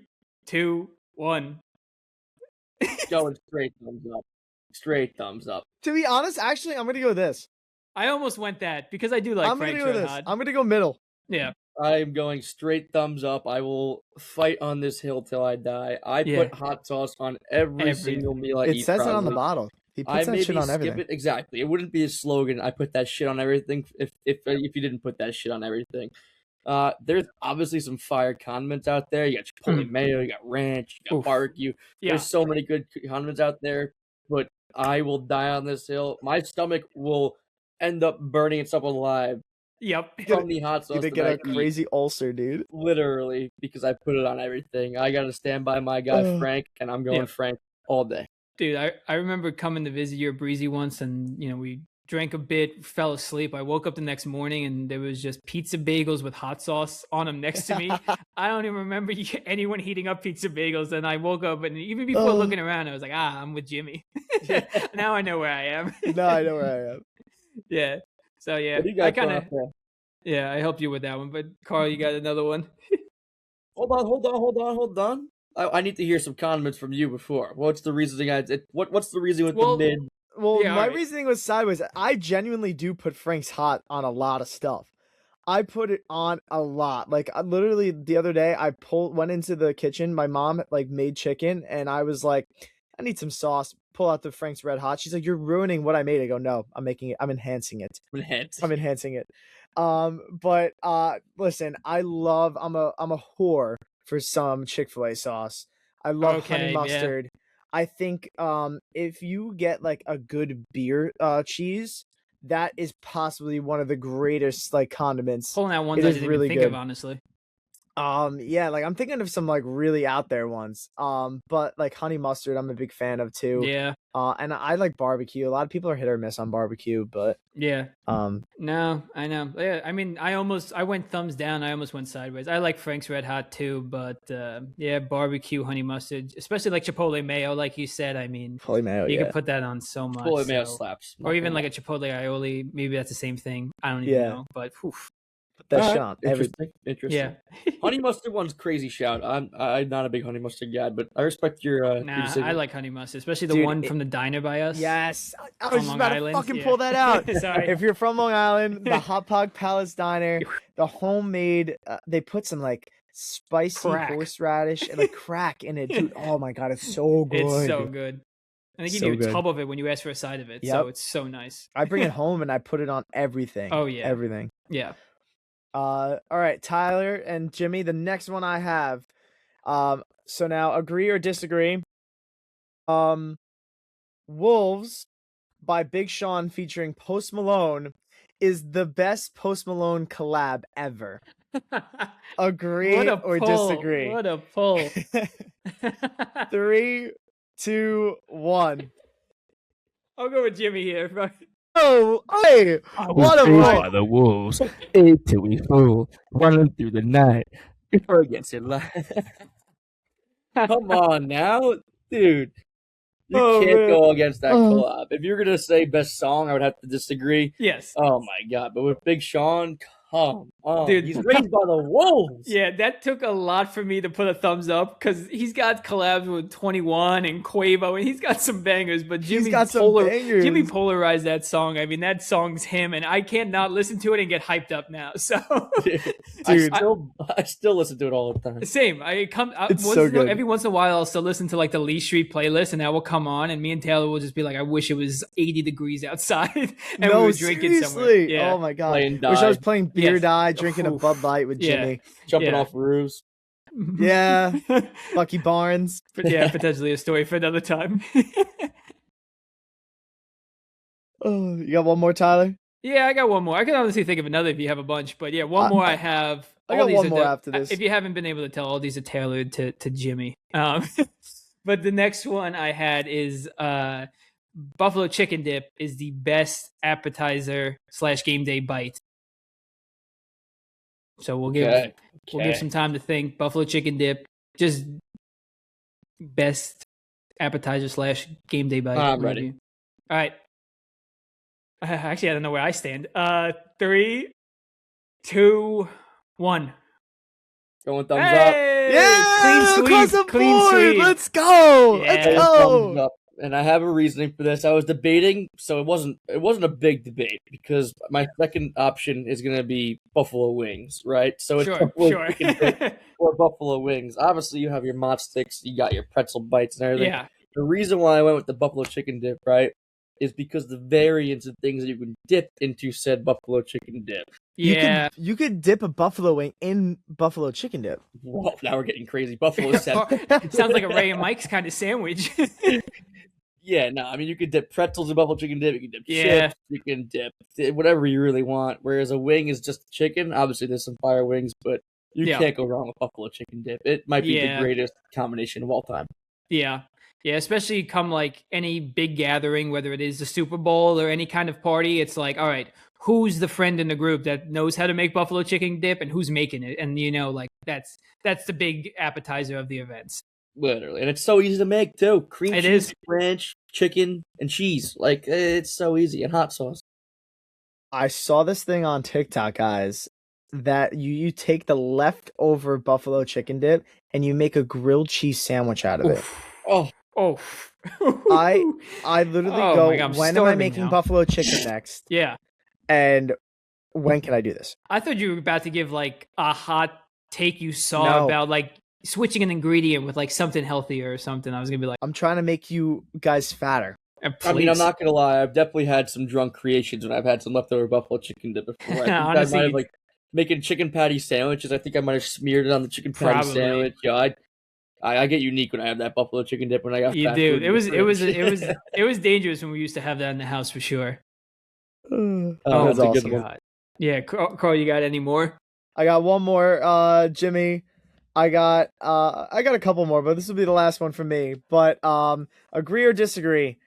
2, 1. Going straight thumbs up. Straight thumbs up. To be honest, actually, I'm gonna go with this. I almost went that because I do like Frank's Red Hot. I'm gonna go middle. Yeah. I'm going straight thumbs up. I will fight on this hill till I die. I put hot sauce on every single meal I eat. It says probably. it on the bottle. He puts that shit on everything. Exactly. It wouldn't be a slogan. I put that shit on everything if you didn't put that shit on everything. There's obviously some fire condiments out there. You got chipotle mayo, you got ranch, you got barbecue. Yeah. There's so many good condiments out there, but I will die on this hill. My stomach will end up burning itself alive. Yep. From the hot sauce. You get a crazy ulcer, dude. Literally, because I put it on everything. I gotta stand by my guy Frank, and I'm going Frank all day. Dude, I remember coming to visit your Breezy once, and we drank a bit, fell asleep. I woke up the next morning, and there was just pizza bagels with hot sauce on them next to me. I don't even remember anyone heating up pizza bagels. And I woke up, and even before looking around, I was like, I'm with Jimmy. Now I know where I am. Now I know where I am. Yeah. So yeah, I kind of I helped you with that one. But Carl, you got another one? Hold on. I need to hear some condiments from you before. What's the reasoning? What's the reasoning with the mid? Well, my reasoning was sideways. I genuinely do put Frank's Hot on a lot of stuff. I put it on a lot. Like literally the other day, I went into the kitchen. My mom made chicken, and I was like, I need some sauce. Pull out the Frank's Red Hot. She's like, you're ruining what I made. I go, no, I'm making it. I'm enhancing it. I'm enhancing it. But listen, I'm a whore for some Chick-fil-A sauce. I love honey mustard. Yeah. I think if you get a good beer cheese, that is possibly one of the greatest condiments. Pulling out ones I didn't even think of, honestly. Yeah, I'm thinking of some really out there ones. But honey mustard, I'm a big fan of too. Yeah. And I like barbecue. A lot of people are hit or miss on barbecue, but yeah. No, I know. Yeah, I mean, I went thumbs down. I almost went sideways. I like Frank's Red Hot too, but barbecue, honey mustard, especially chipotle mayo, like you said. I mean, chipotle mayo. You can put that on so much. Chipotle mayo slaps. Or even a chipotle aioli. Maybe that's the same thing. I don't even know. But that shit on everything. Interesting. Yeah. Honey mustard one's crazy shout. I'm not a big honey mustard guy, but I respect your decision. I like honey mustard, especially the one from the diner by us. Yes. I was just about to fucking pull that out. Sorry. If you're from Long Island, the Hot Pog Palace Diner, the homemade, they put some spicy horseradish and crack in it. Dude, oh my God, it's so good. It's so good. And they give you a tub of it when you ask for a side of it. Yep. So it's so nice. I bring it home and I put it on everything. Oh, yeah. Everything. Yeah. All right, Tyler and Jimmy, the next one I have. So now agree or disagree. Wolves by Big Sean featuring Post Malone is the best Post Malone collab ever. Agree or disagree? What a pull. 3, 2, 1. I'll go with Jimmy here. Oh, hey! What a by the wolves, ate till we full, running through the night. Before against your life. Come on now, dude. You can't go against that collab. If you're gonna say best song, I would have to disagree. Yes. Oh my God! But with Big Sean, come on, dude, he's raised by the wolves. Yeah, that took a lot for me to put a thumbs up because he's got collabs with 21 and Quavo, and he's got some bangers. But Jimmy polarized that song. I mean, that song's him, and I can't not listen to it and get hyped up now. So, dude, I still listen to it all the time. Same. It's so good. Every once in a while, I'll still listen to the Lee Street playlist, and that will come on, and me and Taylor will just be like, "I wish it was 80 degrees outside, and we were drinking somewhere." Yeah. Oh my God! Wish I was playing Beer Die, drinking a Bud Light with Jimmy. Jumping off roofs. Yeah. Bucky Barnes. But yeah, potentially a story for another time. Oh, you got one more, Tyler? Yeah, I got one more. I can honestly think of another if you have a bunch, but yeah, one more I have. I All got these one are more after this. If you haven't been able to tell, all these are tailored to Jimmy. But the next one I had is buffalo chicken dip is the best appetizer / game day bite. So we'll give some time to think. Buffalo chicken dip, just best appetizer / game day bite. I'm ready. All right. Actually, I don't know where I stand. 3, 2, 1. Going thumbs up. Yeah, clean sweep. Clean sweep. Let's go. Yeah. Let's Thumbs go. up. And I have a reasoning for this. I was debating, so it wasn't a big debate because my second option is going to be buffalo wings, right? So it's buffalo chicken dip or buffalo wings. Obviously, you have your mott sticks, you got your pretzel bites and everything. Yeah. The reason why I went with the buffalo chicken dip, right, is because the variants of things that you can dip into said buffalo chicken dip. Yeah. You could dip a buffalo wing in buffalo chicken dip. Whoa, now we're getting crazy. Buffalo Sounds like a Ray and Mike's kind of sandwich. Yeah, no, I mean, you could dip pretzels in buffalo chicken dip, you can dip chips, you can dip whatever you really want, whereas a wing is just chicken. Obviously, there's some fire wings, but you can't go wrong with buffalo chicken dip. It might be the greatest combination of all time. Yeah. Yeah, especially come like any big gathering, whether it is the Super Bowl or any kind of party, it's like, all right, who's the friend in the group that knows how to make buffalo chicken dip and who's making it? And, like that's the big appetizer of the events. Literally. And it's so easy to make, too. Cream it cheese, is. ranch, chicken, and cheese. Like, it's so easy. And hot sauce. I saw this thing on TikTok, guys, that you take the leftover buffalo chicken dip and you make a grilled cheese sandwich out of it. Oh. I literally go, when am I making buffalo chicken next? Yeah. And when can I do this? I thought you were about to give like a hot take you saw about like switching an ingredient with like something healthier or something. I was gonna be like, I'm trying to make you guys fatter. I mean, I'm not gonna lie. I've definitely had some drunk creations when I've had some leftover buffalo chicken dip before. I think honestly, I might have like making chicken patty sandwiches. I think I might have smeared it on the chicken patty sandwich. Yeah, I get unique when I have that buffalo chicken dip when I got. You do. It was dangerous when we used to have that in the house for sure. That's a good one. Yeah, Carl, you got any more? I got one more, Jimmy. I got a couple more, but this will be the last one for me. But agree or disagree,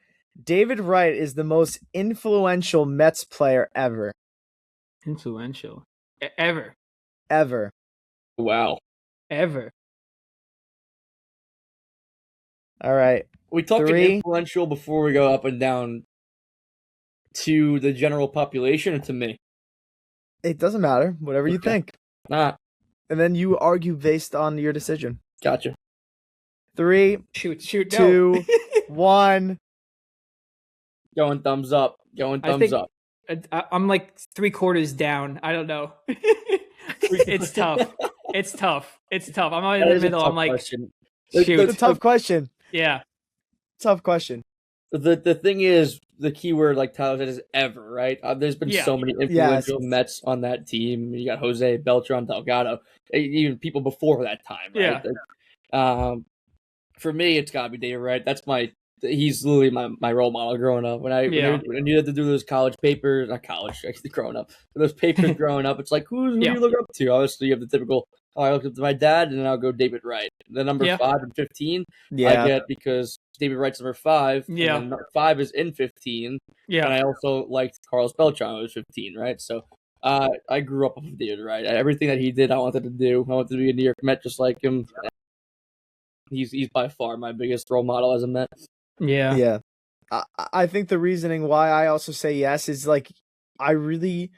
David Wright is the most influential Mets player ever. Influential? Ever. Wow. Ever. All right. We talking influential before we go up and down to the general population or to me? It doesn't matter. Whatever you think. Nah. And then you argue based on your decision. Gotcha. 3, shoot, 2, 1. Going thumbs up. I'm like 3/4 down. I don't know. It's tough. I'm always in the middle. I'm like, shoot. It's a tough question. Yeah. Tough question. The thing is, the key word, like Tyler said, is ever, right? There's been so many influential Mets on that team. You got Jose, Beltran, Delgado, even people before that time, right? Yeah. For me, it's got to be David Wright. He's literally my role model growing up. When you had to do those college papers, not college, actually growing up, those papers growing up, it's like, who do you look up to? Obviously, you have the typical, I look up to my dad, and then I'll go David Wright. The number 5 and 15, I get because David Wright's number 5. Yeah. And number 5 is in 15. Yeah. And I also liked Carlos Beltran, who was 15, right? So I grew up with David Wright. Everything that he did, I wanted to do. I wanted to be a New York Met just like him. He's by far my biggest role model as a Met. Yeah. Yeah. I think the reasoning why I also say yes is like I really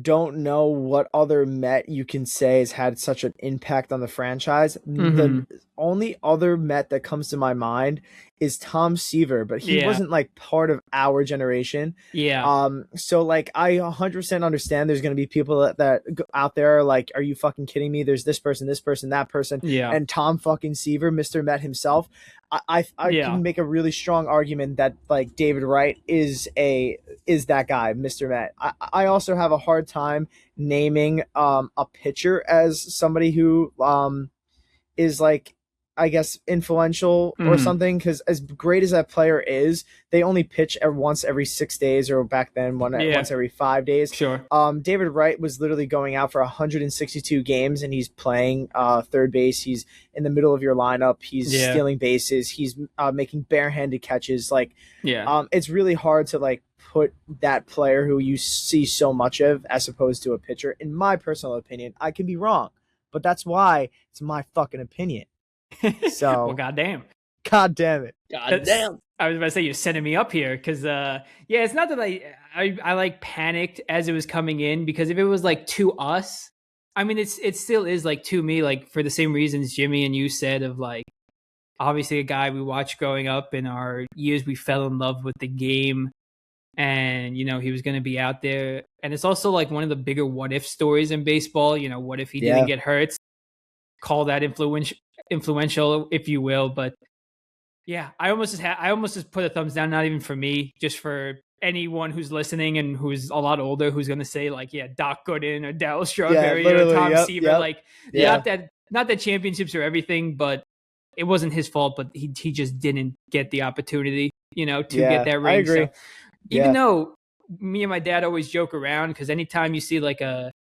don't know what other Met you can say has had such an impact on the franchise. Mm-hmm. The only other Met that comes to my mind is Tom Seaver, but he wasn't like part of our generation. Yeah. So like I 100% understand there's going to be people that out there are like, are you fucking kidding me? There's this person, that person. Yeah. And Tom fucking Seaver, Mr. Met himself. I can make a really strong argument that like David Wright is that guy, Mr. Met. I also have a hard time naming a pitcher as somebody who is like, I guess, influential or something, because as great as that player is, they only pitch once every 6 days, or back then once every 5 days. Sure. David Wright was literally going out for 162 games, and he's playing third base. He's in the middle of your lineup. He's stealing bases. He's making barehanded catches. Like, it's really hard to like put that player who you see so much of as opposed to a pitcher. In my personal opinion, I can be wrong, but that's why it's my fucking opinion. So, well, goddamn it. I was about to say, you're sending me up here because, it's not that I like panicked as it was coming in, because if it was like to us, I mean, it still is like to me, like for the same reasons Jimmy and you said, of like, obviously a guy we watched growing up in our years, we fell in love with the game, and, you know, he was going to be out there. And it's also like one of the bigger what if stories in baseball. You know, what if he didn't get hurt? Call that influential, if you will. But yeah, I almost just put a thumbs down, not even for me, just for anyone who's listening and who's a lot older, who's going to say like, Doc Gooden or Darryl Strawberry or Tom Seaver. Like, not that championships are everything, but it wasn't his fault, but he just didn't get the opportunity, you know, to get that ring. I agree. So, even though me and my dad always joke around, because anytime you see like a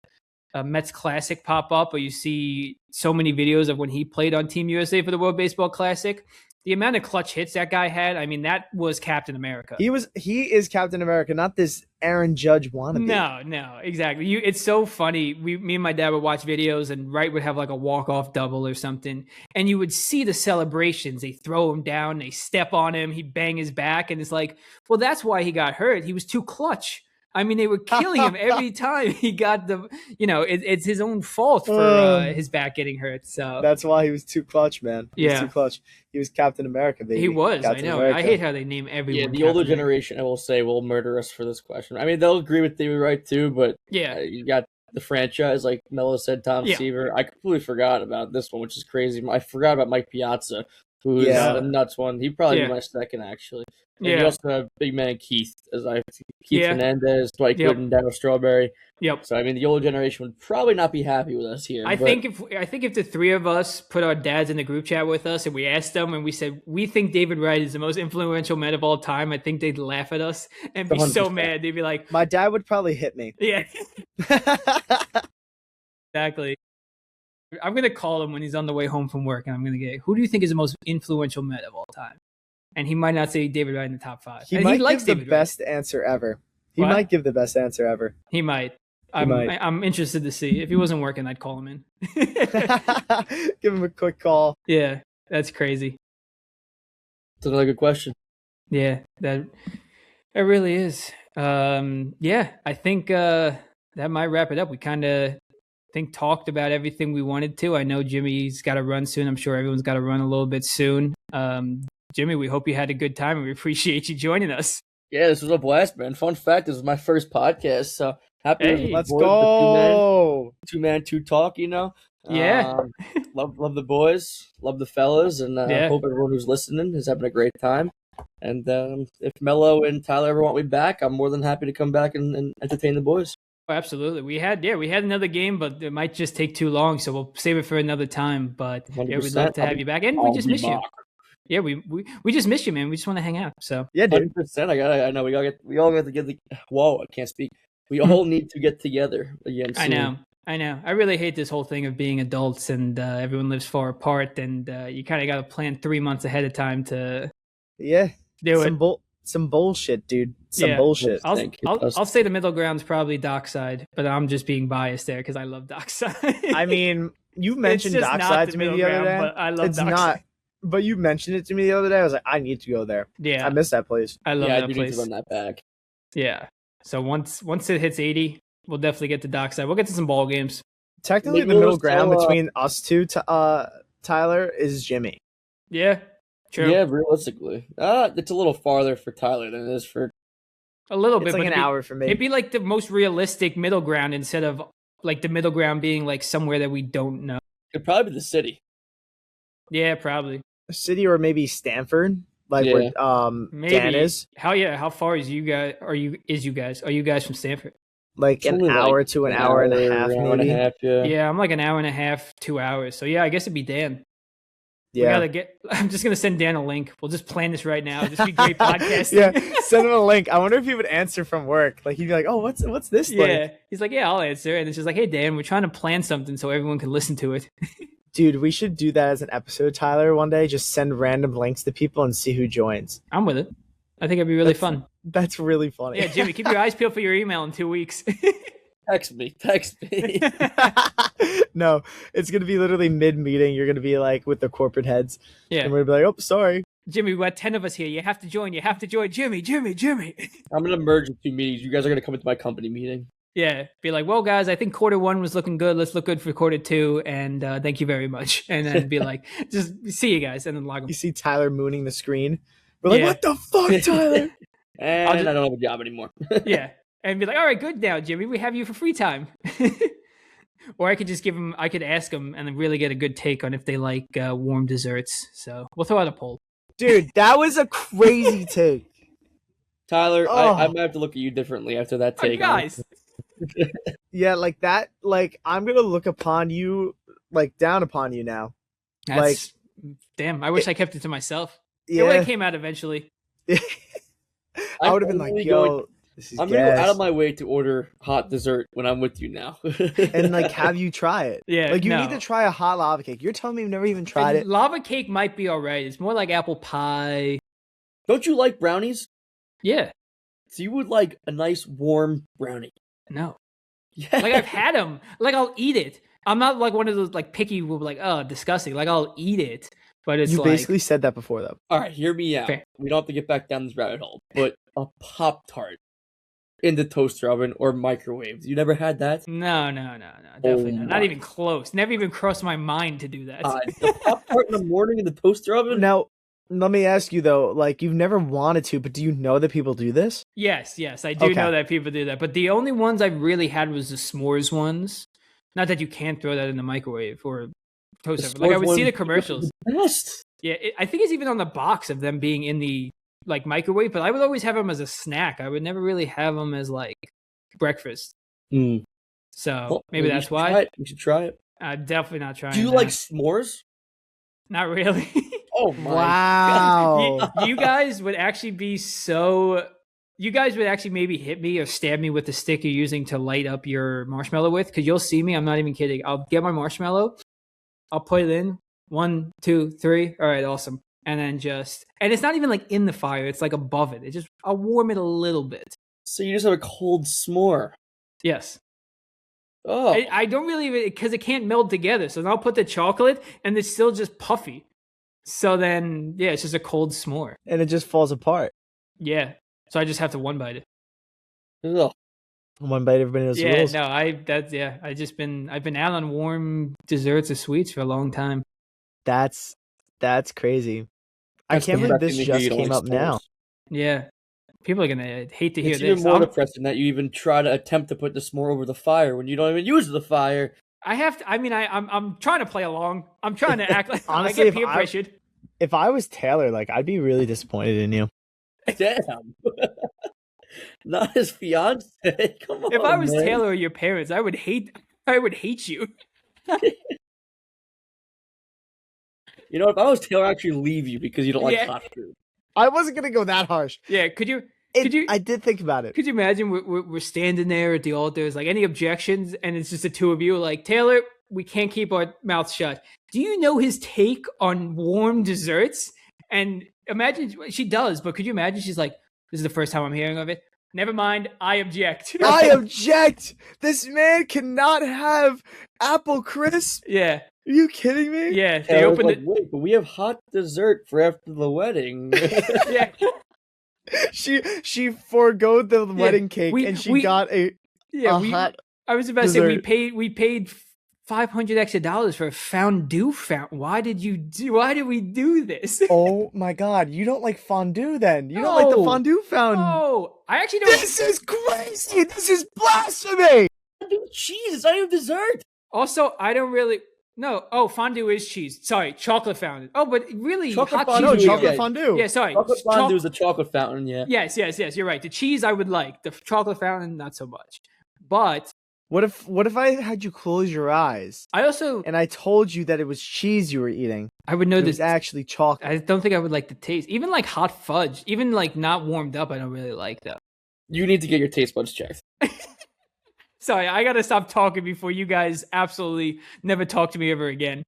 Mets Classic pop up, or you see so many videos of when he played on Team USA for the World Baseball Classic, the amount of clutch hits that guy had, I mean, that was Captain America. He is Captain America, not this Aaron Judge wannabe. No, exactly. It's so funny. Me and my dad would watch videos, and Wright would have like a walk-off double or something, and you would see the celebrations. They throw him down, they step on him, he'd bang his back, and it's like, well, that's why he got hurt. He was too clutch. I mean, they were killing him every time he got it's his own fault for his back getting hurt. So that's why he was too clutch, man. He was too clutch. He was Captain America, baby. He was. Captain I know. America. I hate how they name everyone. Yeah, the older generation, I will say, will murder us for this question. I mean, they'll agree with David Wright too, but you got the franchise, like Melo said, Tom Seaver. I completely forgot about this one, which is crazy. I forgot about Mike Piazza, who is the nuts one. He'd probably be my second, actually. And you also have big man Keith, Keith Hernandez, Dwight Gooden, Darryl Strawberry. Yep. So I mean, the older generation would probably not be happy with us here. I think if the three of us put our dads in the group chat with us and we asked them and we said we think David Wright is the most influential Met of all time, I think they'd laugh at us and be 100%. So mad. They'd be like, my dad would probably hit me. Yeah. Exactly. I'm gonna call him when he's on the way home from work, and I'm gonna get, who do you think is the most influential Met of all time? And he might not say David Wright in the top 5. He might give the best answer ever. He might give the best answer ever. He might. I'm interested to see. If he wasn't working, I'd call him in. Give him a quick call. Yeah, that's crazy. It's another good question. Yeah, that really is. I think that might wrap it up. We kind of talked about everything we wanted to. I know Jimmy's got to run soon. I'm sure everyone's got to run a little bit soon. Jimmy, we hope you had a good time, and we appreciate you joining us. Yeah, this was a blast, man. Fun fact, this is my first podcast, so happy to let's go. Two man, two talk, you know. Yeah. Love the boys, love the fellas, and I hope everyone who's listening is having a great time. And if Melo and Tyler ever want me back, I'm more than happy to come back and entertain the boys. Oh, absolutely. We had another game, but it might just take too long, so we'll save it for another time. But we'd love to have you back, and we just miss you. Yeah, we just miss you, man. We just want to hang out. So yeah, dude. 100%. I know we all got to get the. Whoa, I can't speak. We all need to get together again soon. I know. I really hate this whole thing of being adults and everyone lives far apart, and you kind of got to plan 3 months ahead of time to do it. Some bullshit, dude. Bullshit. I'll say the middle ground's probably Dockside, but I'm just being biased there because I love Dockside. I mean, you mentioned Dockside to me the other day. But I love Dockside. Not. But you mentioned it to me the other day. I was like, I need to go there. Yeah, I miss that place. I love that place. I need to run that back. Yeah. So once it hits 80, we'll definitely get to Dockside. We'll get to some ball games. Technically, the middle ground between us two, Tyler, is Jimmy. Yeah. True. Yeah, realistically, it's a little farther for Tyler than it is for. A little bit, like an hour for me. It'd be like the most realistic middle ground instead of like the middle ground being like somewhere that we don't know. It'd probably be the city. Yeah, probably. City or maybe Stanford, where Dan is. How far is you guys? Are you guys from Stanford? Like an hour to an hour and a half, maybe. Yeah, I'm like an hour and a half, 2 hours. So yeah, I guess it'd be Dan. We gotta get. I'm just gonna send Dan a link. We'll just plan this right now. Just be great podcasting. Yeah, send him a link. I wonder if he would answer from work. Like he'd be like, "Oh, what's this?" Yeah, link? he's like, "Yeah, I'll answer." And it's just like, "Hey, Dan, we're trying to plan something so everyone can listen to it." Dude, we should do that as an episode, Tyler. One day, just send random links to people and see who joins. I'm with it. I think it'd be really fun. That's really funny. Yeah, Jimmy, keep your eyes peeled for your email in 2 weeks. Text me. No, it's gonna be literally mid-meeting. You're gonna be like with the corporate heads. Yeah, and we're gonna be like, "Oh, sorry, Jimmy, we got 10 of us here. You have to join. Jimmy. I'm gonna merge the 2 meetings. You guys are gonna come into my company meeting. Yeah, be like, well, guys, I think Q1 was looking good. Let's look good for Q2, and thank you very much. And then be like, just see you guys, and then log them. You see Tyler mooning the screen. We're like, Yeah. "What the fuck, Tyler?" And I don't have a job anymore. Yeah, and be like, all right, good now, Jimmy. We have you for free time. Or I could just I could ask them and then really get a good take on if they like warm desserts. So we'll throw out a poll. Dude, that was a crazy take. Tyler, Oh. I might have to look at you differently after that take. Guys, Yeah, like that. Like I'm gonna look upon you, like down upon you now. that's, damn, I wish I kept it to myself. It would Yeah, have came out eventually. I would have been like, "Yo, this is I'm gonna go gas." out of my way to order hot dessert when I'm with you now. And like have you try it. Yeah, Like you no. need to try a hot lava cake. You're telling me you've never even tried it. Lava cake might be all right. It's more like apple pie. Don't you like brownies? Yeah, So you would like a nice warm brownie. no. Yeah. Like I've had them. Like I'll eat it. I'm not like one of those like picky who like, oh, disgusting. Like I'll eat it, but it's You like basically said that before though. All right, hear me out. Fair. We don't have to get back down this rabbit hole. But a Pop-Tart in the toaster oven or microwave. You never had that? no, definitely not. Not my. even close. Never even crossed my mind to do that. The Pop-Tart in the morning in the toaster oven? Now, let me ask you though, like you've never wanted to, but do you know that people do this? Yes, I do Okay. know that people do that. But the only ones I really had was the s'mores ones. Not that you can't throw that in the microwave or toaster oven. Like I would see the commercials. Best. Yeah, I think it's even on the box of them being in the like microwave. But I would always have them as a snack. I would never really have them as like breakfast. Mm. So Well, maybe we that's should why. try it. We should try it. I'm definitely not trying. Do you that. like s'mores? Not really. Oh my Wow. you guys would actually be so. You guys would actually maybe hit me or stab me with the stick you're using to light up your marshmallow with, because you'll see me. I'm not even kidding. I'll get my marshmallow. I'll put it in 1, 2, 3. All right, awesome. And then and it's not even like in the fire. It's like above it. I'll warm it a little bit. So you just have a cold s'more. Yes. Oh. I don't really even, because it can't meld together. So then I'll put the chocolate and it's still just puffy. So then, yeah, it's just a cold s'more. And it just falls apart. Yeah. So I just have to one bite it. Ugh. One bite, everybody knows the Yeah, rules. no, I've been out on warm desserts or sweets for a long time. That's crazy. That's I can't believe depressing this to hear just you don't came like up now. s'mores. Yeah. People are gonna hate to hear It's this. even more depressing that you even try to attempt to put the s'more over the fire when you don't even use the fire. I'm trying to play along. I'm trying to act like Honestly, I if get peer pressured. If I was Taylor, like I'd be really disappointed in you. Damn. Not his fiance. Come on. If I was man. Taylor or your parents, I would hate you. You know, if I was Taylor, I'd actually leave you because you don't like Yeah. hot food. I wasn't gonna go that harsh. Yeah, could you I did think about it. Could you imagine we're standing there at the altar? Is like any objections, and it's just the two of you. Like, Taylor, we can't keep our mouths shut. Do you know his take on warm desserts? And imagine she does, but could you imagine she's like, "This is the first time I'm hearing of it. Never mind, I object." I object. This man cannot have apple crisp. Yeah, Are you kidding me? yeah. They Taylor's opened like, it. wait, but we have hot dessert for after the wedding. Yeah, She forgoed the wedding cake and she got a yeah. hot. I was about to say dessert. we paid $500 extra for a fondue fountain. Why did we do this? Oh my god! You don't like fondue then? You don't like the No. fondue fountain? Oh, I actually don't. This is crazy! This is blasphemy! Cheese, it's not even dessert. Also, I don't really. No. Oh, fondue is cheese. Sorry, chocolate fountain. Oh, but really, Chocolate hot fondue, No, cheese. chocolate yeah. fondue. Yeah, sorry. Chocolate fondue is a chocolate fountain, yeah. Yes. You're right. The cheese I would like. The chocolate fountain, not so much. But What if I had you close your eyes I also and I told you that it was cheese you were eating? I would know It was this. actually chocolate. I don't think I would like the taste. Even like hot fudge, even like not warmed up, I don't really like though. You need to get your taste buds checked. Sorry, I gotta stop talking before you guys absolutely never talk to me ever again.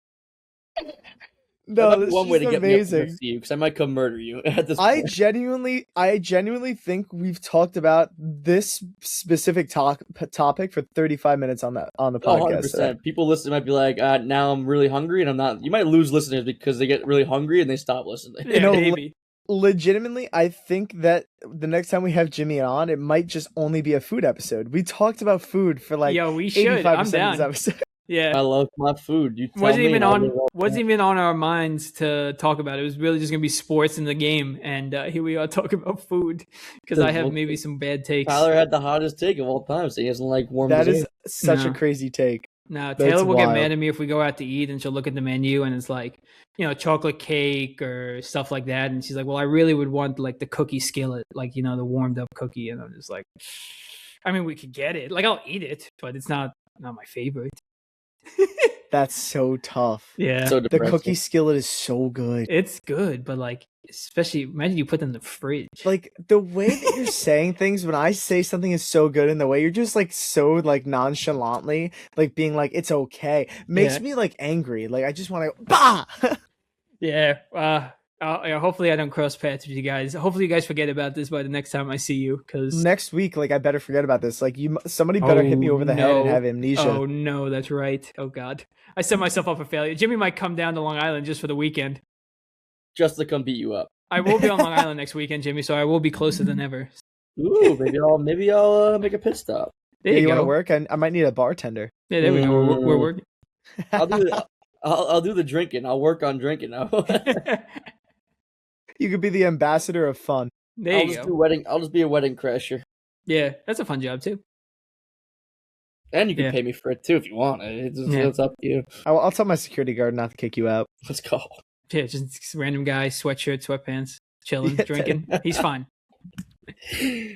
No, That's this one is way to get me up amazing. to you because I might come murder you at this I point. genuinely think we've talked about this specific topic for 35 minutes on the podcast. 100%. People listening might be like, now I'm really hungry, and I'm not. You might lose listeners because they get really hungry and they stop listening. Yeah, know, maybe. Legitimately, I think that the next time we have Jimmy on, it might just only be a food episode. We talked about food for like Yo, we should. 85% I'm of this down. episode. Yeah. I love my food. You tell wasn't me. even I'll on live off wasn't even on our minds to talk about it. It was really just gonna be sports in the game, and here we are talking about food because I have maybe some bad takes. Tyler had the hottest take of all time, so he doesn't like warm. That is cuisine. such a No. crazy take. No, That's Taylor will get wild. mad at me if we go out to eat and she'll look at the menu and it's like, chocolate cake or stuff like that. And she's like, well, I really would want like the cookie skillet, like, the warmed up cookie. And I'm just like, I mean, we could get it. Like, I'll eat it, but it's not my favorite. That's so tough. Yeah. So The depressing. cookie skillet is so good. It's good, but like, especially imagine you put them in the fridge. Like the way that you're saying things when I say something is so good and the way you're just like so like nonchalantly like being like it's okay makes Yeah. me like angry. Like I just want to bah. Yeah. Hopefully I don't cross paths with you guys. Hopefully you guys forget about this by the next time I see you. Because Next week, like I better forget about this. Like somebody better hit me over the head and have amnesia. Oh no, that's right. Oh god, I set myself up for failure. Jimmy might come down to Long Island just for the weekend. Just to come beat you up. I will be on Long Island next weekend, Jimmy, so I will be closer than ever. Ooh, maybe I'll make a pit stop. There you you want to go. work? I might need a bartender. Yeah, there we go. We're working. I'll do the drinking. I'll work on drinking now. You could be the ambassador of fun. There I'll you just go. do wedding. I'll just be a wedding crasher, Yeah, that's a fun job too. and you can Yeah. pay me for it too if you want. It's up to you. I'll tell my security guard not to kick you out. Let's go. Yeah, just random guy, sweatshirt, sweatpants, chilling, Yeah, drinking. He's fine. Yeah.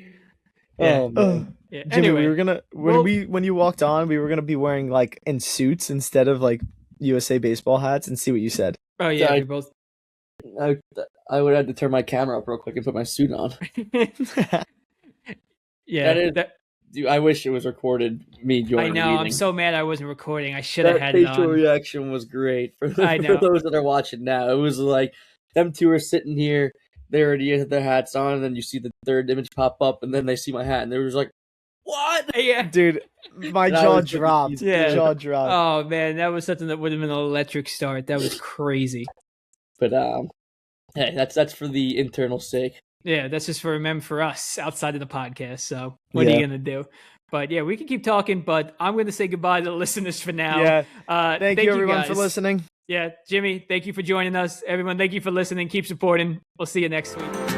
Oh man. Ugh. Yeah. Jimmy, Anyway, we were gonna when you walked on, we were gonna be wearing like in suits instead of like USA baseball hats and see what you said. oh yeah, I- we're both. I would have to turn my camera up real quick and put my suit on. Yeah, That is- Dude, I wish it was recorded. Me I joining. know. the I'm meeting. so mad I wasn't recording. I should have That had it facial on. reaction was great for I know. those that are watching now. It was like them two are sitting here. They already had their hats on, and then you see the third image pop up, and then they see my hat, and they were just like, "What?" Yeah. Dude, my And I jaw was like, dropped. Yeah. My jaw dropped. Oh man, that was something that would have been an electric start. That was crazy. But hey, that's for the internal sake. Yeah, that's just for us outside of the podcast. So what are Yeah. you gonna do? But yeah, we can keep talking, but I'm gonna say goodbye to the listeners for now. Yeah. Thank you everyone for guys. listening. Yeah, Jimmy, thank you for joining us. Everyone, thank you for listening. Keep supporting. We'll see you next week.